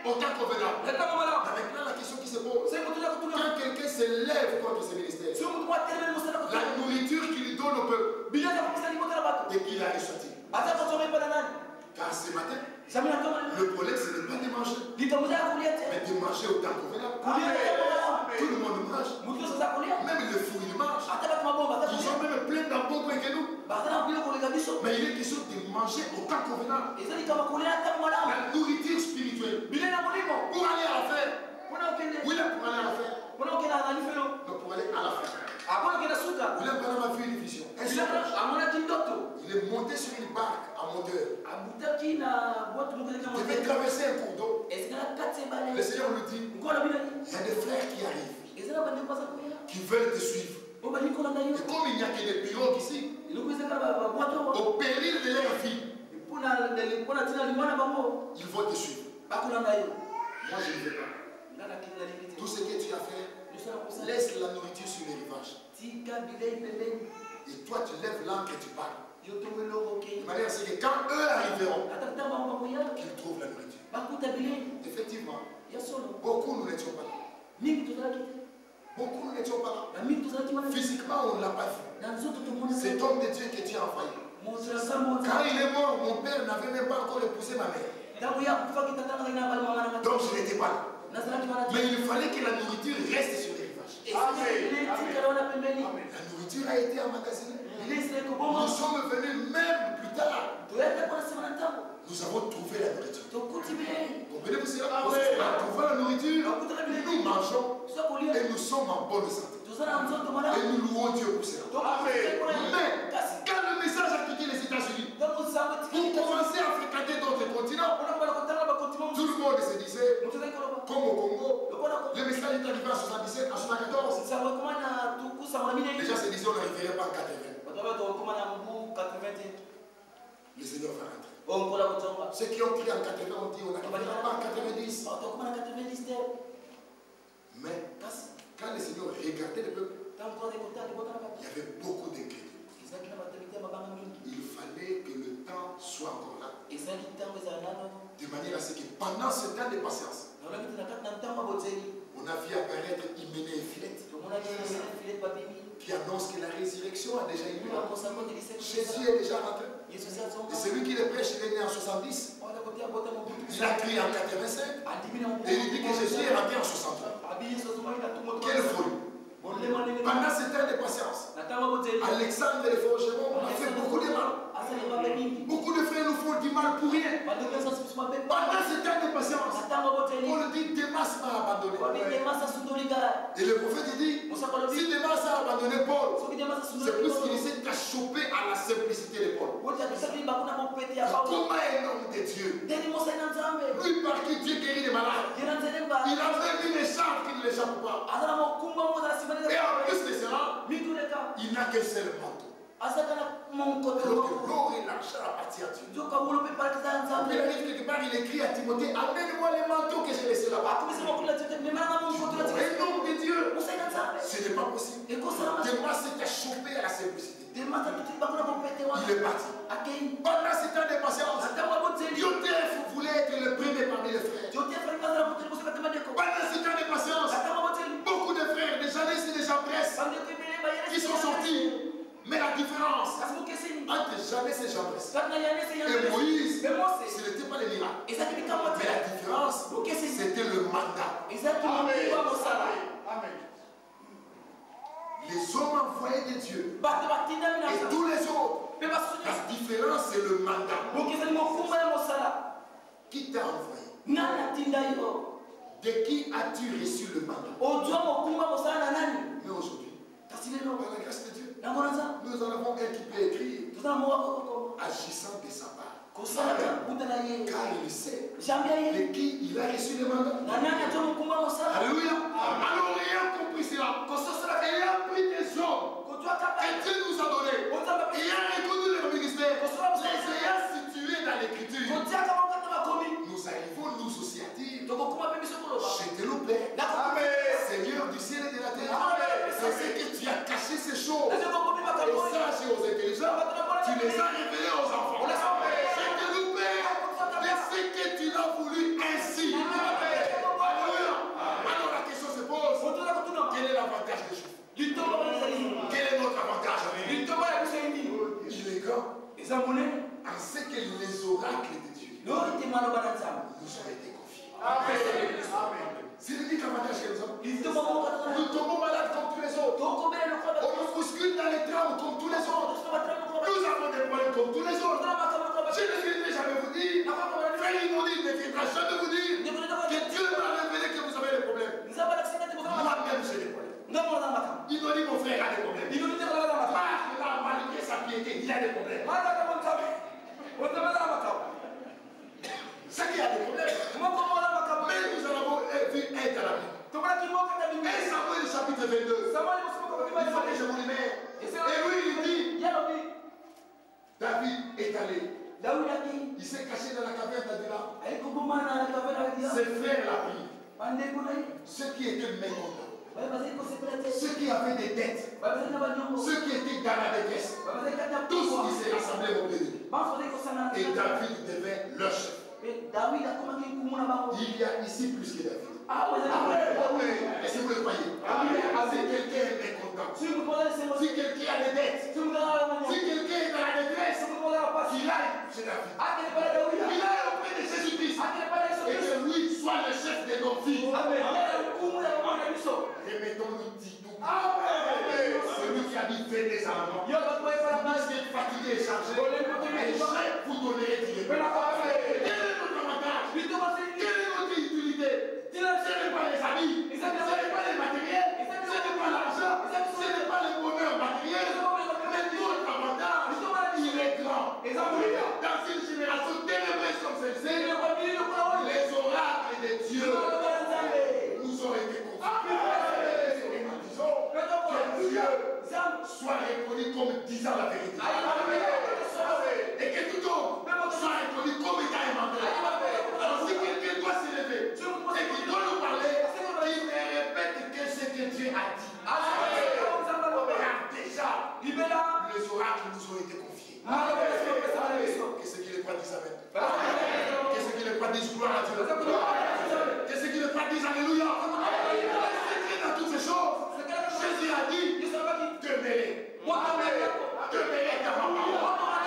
autant convenable. Maintenant, la question qui se pose, quand quelqu'un se lève contre ce ministère, la nourriture qu'il lui donne au peuple, de qui la reçoit-il? Car ce matin, le problème ce n'est pas de manger, mais de manger autant convenable. Tout le monde mange. Même les fous ils mangent. Ils ont même plein d'embons que nous. Mais il est question de manger autant convenable. La nourriture spirituelle. Pour aller à la fête. Oui, là, pour aller à la fête. Donc pour aller à la fête. William Branham a vu une vision. Il est monté sur une barque à moteur. Il devait traverser un cours d'eau. Le Seigneur lui dit, il y a des frères qui arrivent, qui veulent te suivre. Et comme il n'y a que des pirogues ici, au péril de leur vie, ils vont te suivre. Moi je ne vais pas. Tout ce que tu as fait, laisse la nourriture sur les rivages. Et toi tu lèves l'ancre et tu pars. De manière à ce que quand eux arriveront, qu'ils trouvent la nourriture. Effectivement, beaucoup nous n'étions pas là. Beaucoup nous n'étions pas là. Physiquement, on ne l'a pas vu. Cet homme de Dieu que Dieu a envoyé. Quand il est mort, mon père n'avait même pas encore épousé ma mère. Donc je n'étais pas là. Mais il fallait que la nourriture reste sur les rivages. La nourriture a été emmagasinée. Nous sommes venus même plus tard. Nous avons trouvé la nourriture. Comprenez-vous cela? En trouvant la nourriture, nous mangeons et nous sommes en bonne santé. Et nous louons Dieu pour cela. Mais quand le message a quitté les États-Unis, pour commencer à fréquenter d'autres continents, tout le monde se disait, comme au Congo, le message est arrivé en 77, en 74. Les gens se disaient, on n'arriverait pas en 80. Le Seigneur va rentrer. Ceux qui ont crié en 80 ont dit, on n'arrivera pas en 90. Mais quand le Seigneur regardait le peuple, il y avait beaucoup d'inquiétude. Il fallait que le temps soit encore là. De manière à ce que pendant ce temps de patience, on a vu apparaître Hyménée et Philette qui annonce que la résurrection a déjà eu lieu. Jésus est déjà rentré. Et celui qui le prêche, il est né en 70. Il a crié en 85. Et il dit que Jésus est rentré en 63. Quelle folie! Pendant ce temps de patience, Alexandre et Forgeron ont fait beaucoup de mal. Beaucoup de frères nous font du mal pour rien. Pendant ce temps de patience, on le dit, Démas m'a abandonné. Et le prophète dit, si Démas a abandonné Paul, c'est plus qu'il s'est chopé à la simplicité de Paul. Comment un homme de Dieu, lui par qui Dieu guérit les malades, il a même une écharpe qui ne l'échappe pas. Et en plus de cela, il n'a qu'un seul manteau. Alors que l'or et l'argent appartiennent à Dieu. Mais il arrive quelque part, il écrit à Timothée, amène-moi les manteaux que j'ai laissés là-bas. Un homme de Dieu, ce n'est pas possible. Démas s'est chopé à la simplicité. Il est parti. Pendant ce temps de patience, Yotef voulait être le premier parmi les frères. Pendant ce temps de patience, beaucoup de frères, des Jeannès et des Jean-Presse, qui sont sortis. Mais la différence entre Jeannès et Jean-Presse et Moïse, ce n'était pas les miracles. Mais la différence, c'était le mandat. Amen. Les hommes envoyés de Dieu et tous les autres, la différence c'est le mandat. Qui t'a envoyé? De qui as-tu reçu le mandat? Mais aujourd'hui, par la grâce de Dieu, nous en avons un qui peut écrire agissant de sa part. Car il sait de qui il a reçu le mandat. Alléluia. Alors ayant compris cela, ayant pris des hommes que Dieu nous a donnés, ayant reconnu leur ministère, les ayant situés dans l'écriture, nous arrivons nous aussi à dire, j'étais le Père, Seigneur du ciel et de la terre. C'est ce que tu as caché ces choses aux sages et aux intelligents, tu les as révélées aux enfants. J'étais le Père de ce que tu l'as voulu ainsi. Alléluia. Alors la question se pose, quel est l'avantage des choses? Quel est notre avantage? Il est grand en ce que les oracles de Dieu nous ont été confiés. Amen. C'est l'unique avantage que nous avons. Nous tombons malades comme tous les autres. On nous bouscule dans les trams comme tous les autres. Nous avons des problèmes comme tous les autres. Je ne viendrai jamais vous dire, frère Imoni ne viendra jamais vous dire que Dieu m'a révélé que vous avez des problèmes. Moi-même j'ai des problèmes. Imoni, mon frère, a des problèmes. Malgré sa piété, il a des problèmes. C'est qu'il y a des problèmes. Mais nous en avons vu un dans la Bible. Et Samuel chapitre 22. Il faut que je vous le mette. Et lui il dit, David est allé. Il s'est caché dans la caverne d'Adullam. Ses frères l'ont pris. Ceux qui étaient mécontents. Ceux qui avaient des dettes. Ceux qui étaient dans la détresse. Tous qui s'est rassemblés au pays. Et David devait leur chef. Il y a ici plus que David. Est-ce que vous le croyez? Si quelqu'un est mécontent, si quelqu'un a des dettes, si quelqu'un est dans la détresse, qu'il aille chez David. Il aille auprès de Jésus-Christ. Et que lui soit le chef de nos vies. Remettons-nous Tito. Celui qui a amis, faites des amants. Vous êtes fatigué et chargé. Et vous donnerez du repos. Quel est notre avantage? Quelle est notre utilité? Ce n'est pas les amis, ce n'est pas les matériels, ce n'est pas l'argent, ce n'est pas le bonheur matériel. Mais notre avantage, il est grand. Dans une génération ténébreuse comme celle-ci, les oracles de Dieu nous ont été confiés. Et nous disons que Dieu soit reconnu comme disant la vérité. Et que tout homme soit reconnu comme étant inventé. Alors si quelqu'un doit s'élever et qu'il doit nous parler, il ne répète que ce que Dieu a dit. Car déjà, les oracles nous ont été confiés. Que ceux qui les croient disent Amen. Que ceux qui les croient disent gloire à Dieu. Que ceux qui les croient disent Alléluia. Dans toutes ces choses, Jésus a dit, demeurez. Demeurez dans ma parole.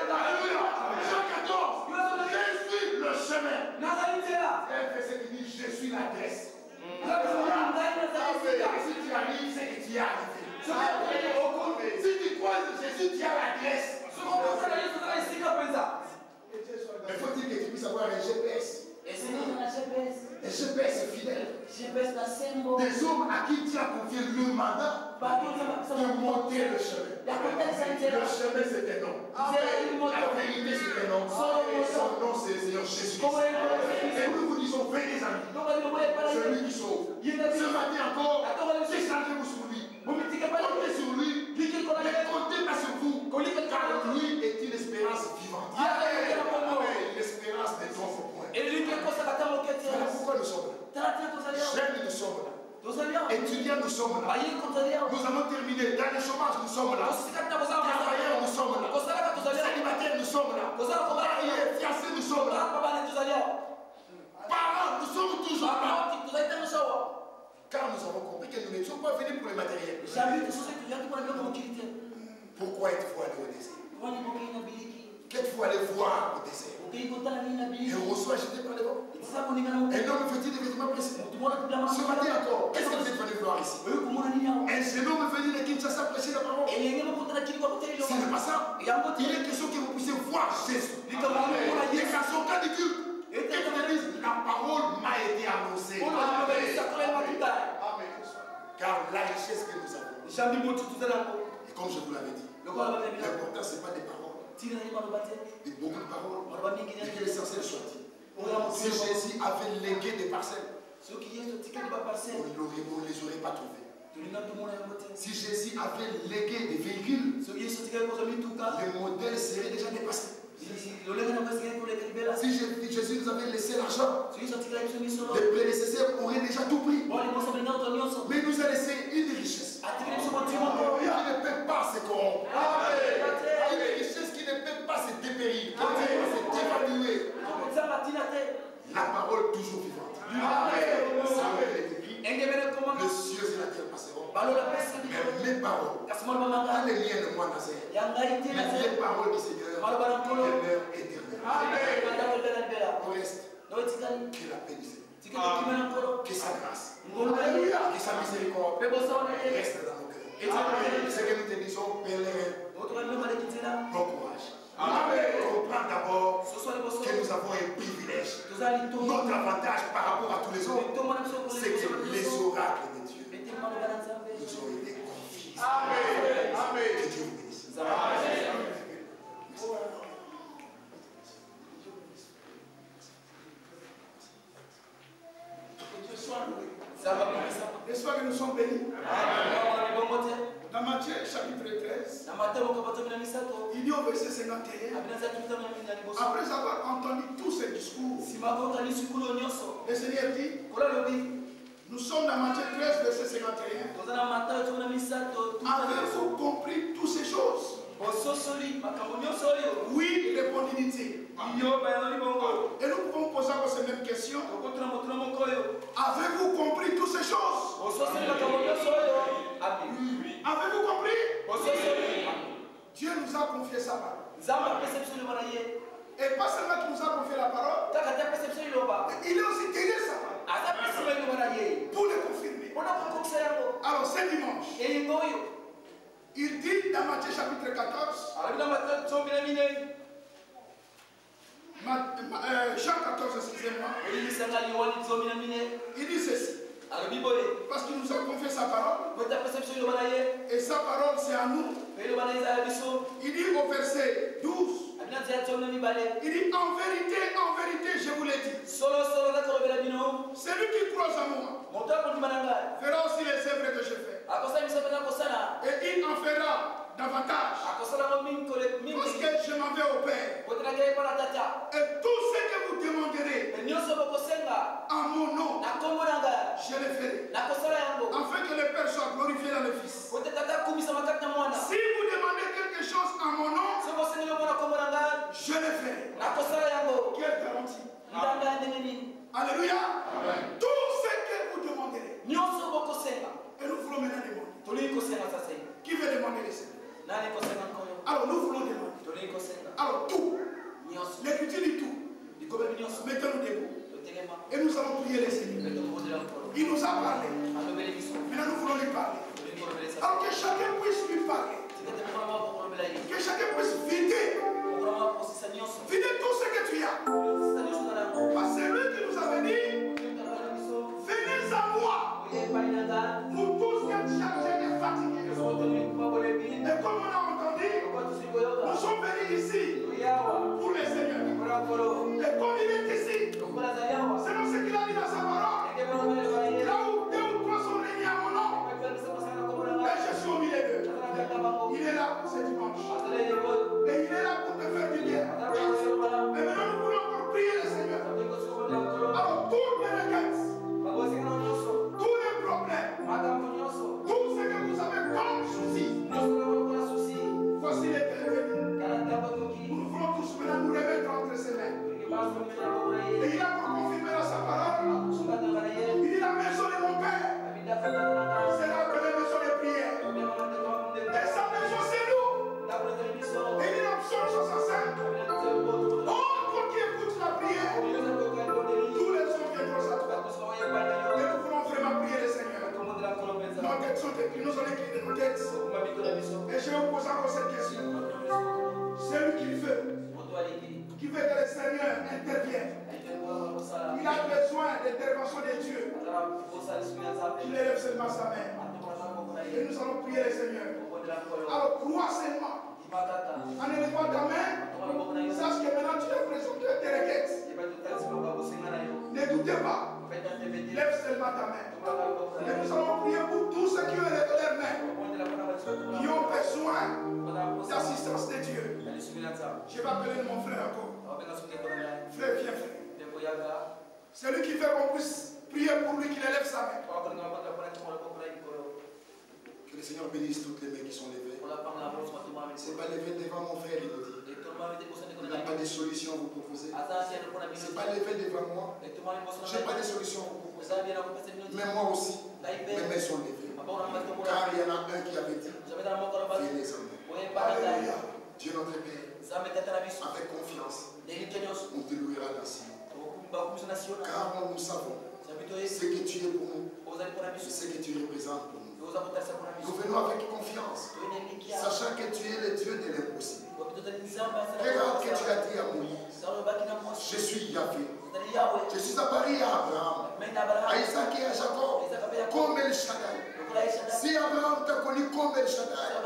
Alléluia. Jean 14, je suis le chemin. C'est un verset qui dit, je suis l'adresse. Si tu arrives, c'est que tu y es arrivé. Si tu crois que Jésus, tu as l'adresse. Mais faut-il que tu puisses avoir un GPS? Un GPS fidèle. Des hommes à qui tu as confié le mandat de monter le chemin. Le chemin, c'est un nom. La vérité, c'est un nom. Et son nom, c'est le Seigneur Jésus. Et nous vous disons, venez les amis. C'est lui qui sauve. Ce matin encore, déchargez-vous sur lui. Comptez sur lui. Mais comptez pas sur vous. Car lui est une espérance vivante. Une espérance des enfants. Voilà pourquoi nous sommes là. Jeunes, nous sommes là. Étudiants, nous sommes là. Nous avons terminé. Dans le chômage, nous sommes là. Travailleurs, nous sommes là. Célibataires, nous sommes là. Mariés, fiancés, nous sommes là. Parents, nous sommes toujours là. Car nous avons compris que nous n'étions pas venus pour le matériel. Pourquoi êtes-vous allé au désert? Qu'êtes-vous allé voir au désert? Un roseau agité par les vents. Un homme vêtu de vêtements précis. Ce matin encore, qu'est-ce que vous êtes venu voir ici? Un jeune homme venu de Kinshasa prêcher la parole. Ce n'est pas ça. Il est question que vous puissiez voir Jésus. Et qu'à son cas de culte, et que vous dites, la parole m'a été annoncée. Car la richesse que nous avons, et comme je vous l'avais dit, l'important ce n'est pas des paroles. Et beaucoup de paroles, et que l'essentiel soit dit. Si Jésus avait légué des parcelles, on ne les aurait pas trouvées. Si Jésus avait légué des véhicules, les modèles seraient déjà dépassés. Si Jésus nous avait laissé l'argent, les prédécesseurs auraient déjà tout pris. Mais il nous a laissé une richesse qui ne peut pas se corrompre. Une richesse qui ne peut pas se dépérir, qui ne peut pas se dévaluer. La parole toujours vivante. Ça avait été écrit. Les cieux et la terre passeront. Mais mes paroles, pas les miennes de moi, Nazaire, mais les paroles du Seigneur demeurent éternelles. Au reste, que la paix du Seigneur, que sa grâce, que sa miséricorde reste dans nos cœurs. Ce que nous te disons, pèlerin, bon courage. Comprends d'abord que nous avons un privilège. Notre avantage par rapport à tous les autres, c'est que les oracles de Dieu nous ont été confiés. Que Dieu vous bénisse. N'est-ce pas que nous sommes bénis? Dans Matthieu chapitre 13, il dit au verset 51, après avoir entendu tous ces discours, le Seigneur dit, nous sommes dans Matthieu 13, verset 51, avez-vous compris toutes ces choses? Oui, répondit-il. Et nous pouvons poser encore ces mêmes questions. Avez-vous compris toutes ces choses? Avez-vous compris? Dieu nous a confié sa parole. Et pas seulement qu'il nous a confié la parole, il est aussi derrière sa parole pour le confirmer. Alors ce dimanche, Il dit dans Matthieu chapitre 14, Jean 14, excusez-moi, il dit ceci. Parce qu'il nous a confié sa parole. Et sa parole, c'est à nous. Il dit au verset 12, il dit en vérité, je vous l'ai dit. Celui qui croit en moi fera aussi les œuvres que je fais. Et il en fera davantage. Parce que je m'en vais au Père. Et tout ce que vous demanderez en mon nom, je le ferai. Afin que le Père soit glorifié dans le Fils. Si vous demandez quelque chose en mon nom, je le ferai. Quelle garantie? Alléluia. Tout ce que vous demanderez. Et nous voulons maintenant demander. Qui veut demander les Seigneurs? Alors nous voulons demander. Alors tout. L'écriture dit tout. Mettons-nous debout. Et nous allons prier les Seigneurs. Il nous a parlé. Maintenant nous voulons lui parler. Alors que chacun puisse lui parler. Que chacun puisse vider. Vider tout ce que tu as. Parce que c'est lui qui nous avait dit, venez à moi. Vous tous qui êtes chargés et fatigués. Et comme on a entendu, nous sommes venus ici pour les Seigneurs. Et comme il est ici, selon ce qu'il a dit dans sa parole, là où 2 ou 3 sont réunis à mon nom, et je suis au milieu d'eux. Il est là ce dimanche. Et il est là pour te faire du bien. Mais maintenant nous voulons encore prier le Seigneur. Alors toutes les requêtes, tous les problèmes, tout ce que vous avez comme souci, voici les télévenus. Nous voulons tous maintenant nous remettre entre ses mains. Et il a confirmé dans sa parole. Il dit la maison de mon Père sera appelée maison de prière. Et sa maison c'est nous. Et il dit dans Psaume 65. Oh, toi qui écoutes la prière, tous les hommes viendront à toi. Et nous voulons vraiment prier le Seigneur. Nos têtes sont écrites, nous allons écrire nos têtes. Et je vais vous poser encore cette question. Celui qui veut que le Seigneur intervienne, il a besoin d'intervention de Dieu. Il élève seulement sa main. Et nous allons prier le Seigneur. Alors crois seulement. En élevant ta main, sache que maintenant tu as présenté tes requêtes. Ne doutez pas. Lève seulement ta main. Et nous allons prier pour tous ceux qui ont levé leurs mains, qui ont besoin d'assistance de Dieu. Je vais appeler mon frère encore. Frère, viens frère. Celui qui veut qu'on puisse prier pour lui, qu'il élève sa main. Que le Seigneur bénisse toutes les mains qui sont levées. C'est pas levé devant mon frère, il me dit. Il n'a pas de solution à vous proposer. C'est pas levé devant moi. Je n'ai pas de solution à vous proposer. Mais moi aussi, mes mains sont levées. Car il y en a un qui avait dit, venez à moi. Alléluia. Dieu notre Père, avec confiance, on te louera ainsi. Car nous savons ce que tu es pour nous, ce que tu représentes pour nous. Nous venons avec confiance, sachant que tu es le Dieu de l'impossible. Regarde que tu as dit à Moïse, je suis Yahvé. Je suis apparu à Abraham, à Isaac et à Jacob, comme El Shaddai. Si Abraham t'a connu comme El Shaddai,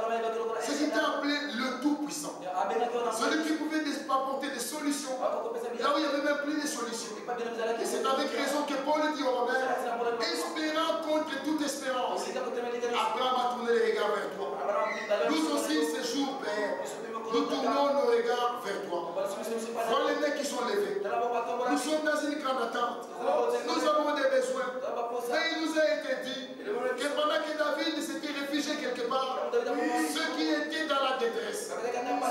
c'est qu'il t'a appelé le Tout-Puissant. Celui qui pouvait apporter des solutions, là où il n'y avait même plus de solutions. Et c'est avec raison que Paul dit au Romains, espérant contre toute espérance, Abraham a tourné les regards vers toi. Nous aussi, ce jour, Père, nous tournons nos regards vers toi. Voilà les mains qui sont levées. Nous sommes dans une grande attente. Nous avons des besoins. Mais il nous a été dit que pendant que David s'était réfugié quelque part, ceux qui étaient dans la détresse,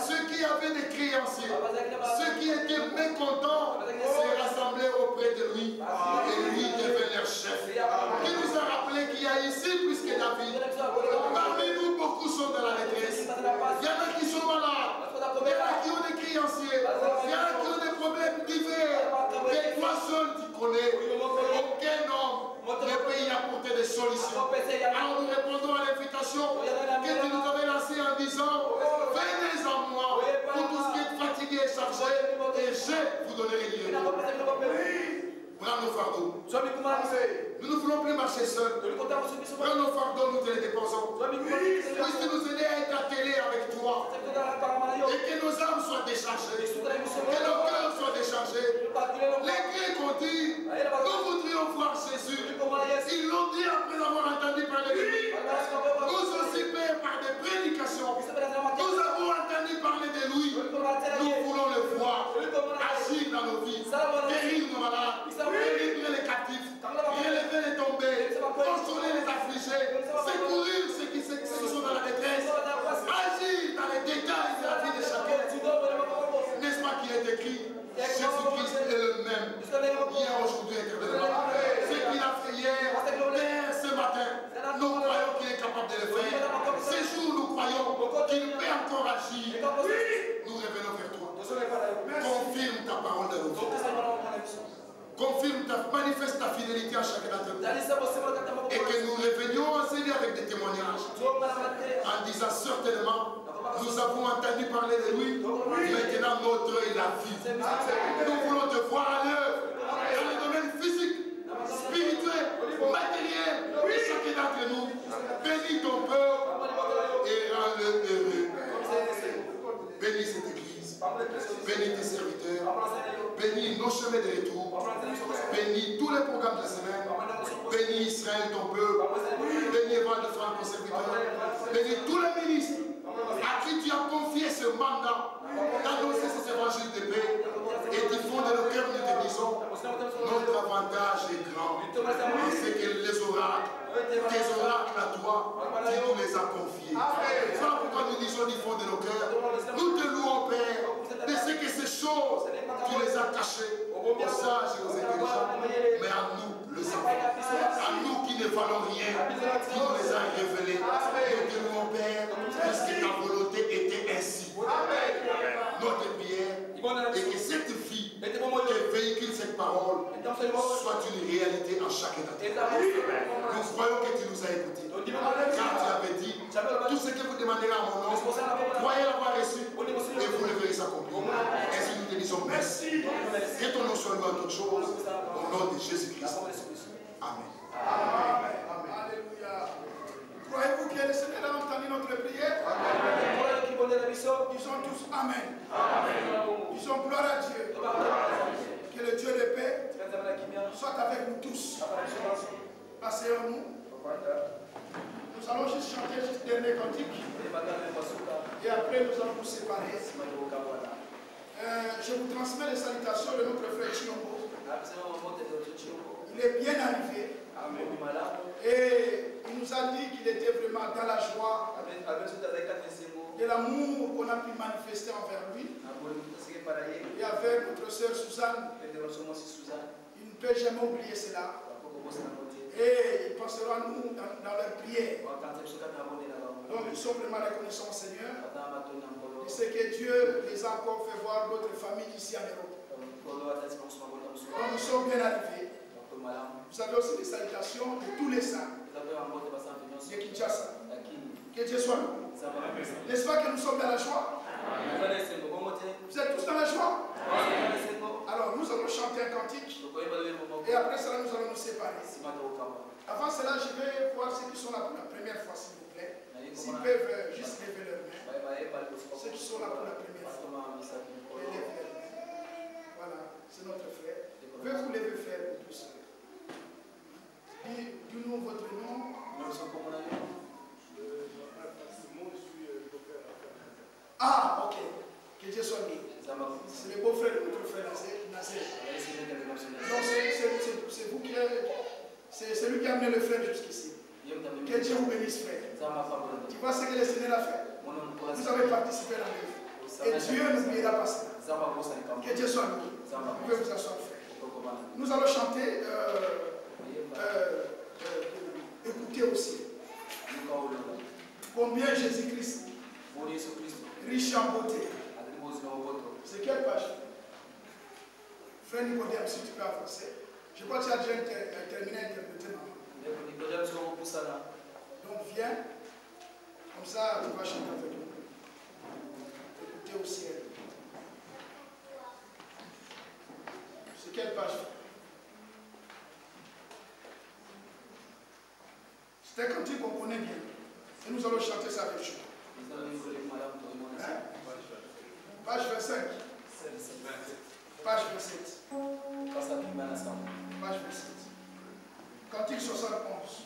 ceux qui avaient des créanciers, ceux qui étaient mécontents, se rassemblaient auprès de lui. Et lui devait leur chef. Qui nous a rappelé qu'il y a ici plus que David. Parmi nous, beaucoup sont dans la détresse. Il y en a qui sont malades. Il y en a qui ont des créanciers. Il y en a qui ont des problèmes divers. Et toi seul, tu connais. Aucun homme ne peut y apporter des solutions. Alors nous répondons à l'invitation que tu nous avais lancée. disant, venez en moi, vous tous qui êtes fatigués et chargés, et je vous donnerai libre. Prends nos fardeaux. Nous ne voulons plus marcher seuls. Prends nos fardeaux, nous te les déposons. Puisque nous aider à être attelés avec toi. Et que nos âmes soient déchargées. Que nos cœurs soient déchargés. Les Grecs ont dit, nous voudrions voir Jésus. Ils l'ont dit après avoir entendu parler de lui. Nous aussi, Père, par des prédications, nous avons entendu parler de lui. Nous voulons le voir agir dans nos vies, guérir nos malades, délivrer les captifs, relever les tombés, consoler les affligés, secourir ceux qui sont dans la détresse, agir dans les détails de la vie de chacun. N'est-ce pas qu'il est écrit, Jésus-Christ est le même, hier, aujourd'hui, éternellement. Ce qu'il a fait hier, Père, ce matin, nous croyons qu'il est capable de le faire. Ces jours, nous croyons qu'il peut encore agir. Nous revenons vers toi. Confirme ta parole de nous. Confirme manifeste ta fidélité à chacun d'entre nous. Et que nous revenions enseigner avec des témoignages. En disant certainement, nous avons entendu parler de lui. Maintenant, notre est la vie. Nous voulons te voir à l'œuvre. Dans le domaine physique, spirituel, matériel, de chacun d'entre nous. Bénis ton peuple et rends-le heureux. Bénis cette église. Bénis tes serviteurs. Bénis nos chemins de retour. Bénis tous les programmes de la semaine. Bénis Israël, ton peuple. Bénis Evan de Franck, ton serviteur. Bénis tous les ministres à qui tu as confié ce mandat d'annoncer cet évangile de paix et diffondre le cœur, nous te disons, notre avantage est grand. C'est que les oracles, tes oracles à toi, tu nous les as confiés. Voilà pourquoi nous disons diffondre nos cœurs. Nous te louons, Père, de ce que ces choses, tu les as cachées aux sages et aux intelligents, mais à nous, le savons. À nous qui ne valons rien, tu nous les as révélés. Nous te louons, Père, puisque ta volonté était ainsi. Notre prière est que cette vie qui véhicule cette parole soit une réalité en chacun d'entre nous. Nous croyons que tu nous as écoutés. Car tu avais dit, tout ce que vous demanderez à mon nom, croyez l'avoir reçu et vous le verrez s'accomplir. Ainsi nous te disons merci. Que ton nom soit loué en toutes choses. Au nom de Jésus-Christ. Amen. Amen. Alléluia. Croyez-vous que le Seigneur a entendu notre prière? Disons tous Amen. Disons gloire à Dieu. Que le Dieu de paix soit avec nous tous. Asseyons-nous. Nous allons juste chanter ce dernier cantique. Et après nous allons nous séparer. Je vous transmets les salutations de notre frère Chiombo. Il est bien arrivé. Et il nous a dit qu'il était vraiment dans la joie de l'amour qu'on a pu manifester envers lui. Et avec notre sœur Suzanne, il ne peut jamais oublier cela. Et ils penseront à nous dans leur prière. Donc nous sommes vraiment reconnaissants, Seigneur. Et c'est que Dieu les a encore fait voir d'autres familles ici en Europe. Donc nous sommes bien arrivés. Vous avez aussi des salutations de tous les saints de Kinshasa. Que Dieu soit nous. N'est-ce pas que nous sommes dans la joie? Vous êtes tous dans la joie? Alors nous allons chanter un cantique et après cela nous allons nous séparer. Avant cela, je vais voir ceux qui sont là pour la première fois, s'il vous plaît. S'ils peuvent juste lever leurs mains. Ceux qui sont là pour la première fois. Lèvez leurs mains. Voilà, c'est notre frère. Veuillez vous lever, frère, pour tous. Dis-nous votre nom. Ah, ok. Que Dieu soit béni. C'est le beau-frère de notre frère Nazer. Donc c'est vous qui êtes. C'est lui qui a amené le frère jusqu'ici. Que Dieu vous bénisse, frère. Tu vois ce que le Seigneur a fait? Vous avez participé à l'œuvre. Et Dieu n'oubliera pas cela. Que Dieu soit béni. Vous pouvez vous asseoir, frère. Nous allons chanter. Écoutez aussi. Combien Jésus-Christ, riche en beauté. C'est quelle page? Frère Nicodème, si tu peux avancer. Je crois que tu as déjà terminé à interpréter maman. Donc viens. Comme ça, tu vas chanter avec nous. J'étais au ciel. C'est quelle page? C'est un cantique qu'on connaît bien. Et nous allons chanter ça avec vous. Hein? Page 25. Page 27. Page 27. Cantique 71.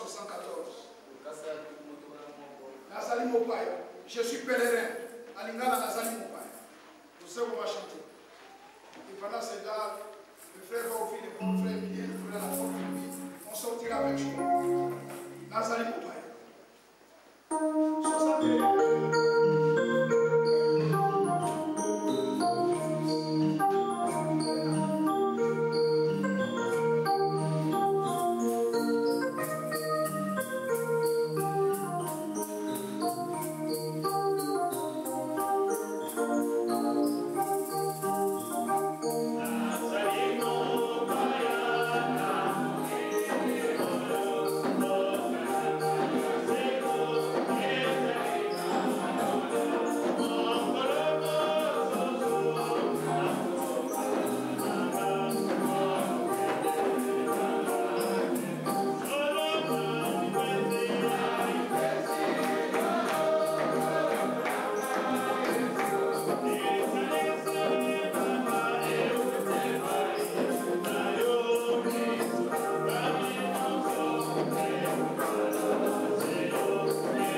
74. Nazali Mopaya. Je suis pèlerin. Alingana Nazali Mopaya. Nous savons qu'on va chanter. Et pendant ces dates, le frère va offrir le bon frère, le frère la forme. On sortira avec joie. Nazali Mopaya.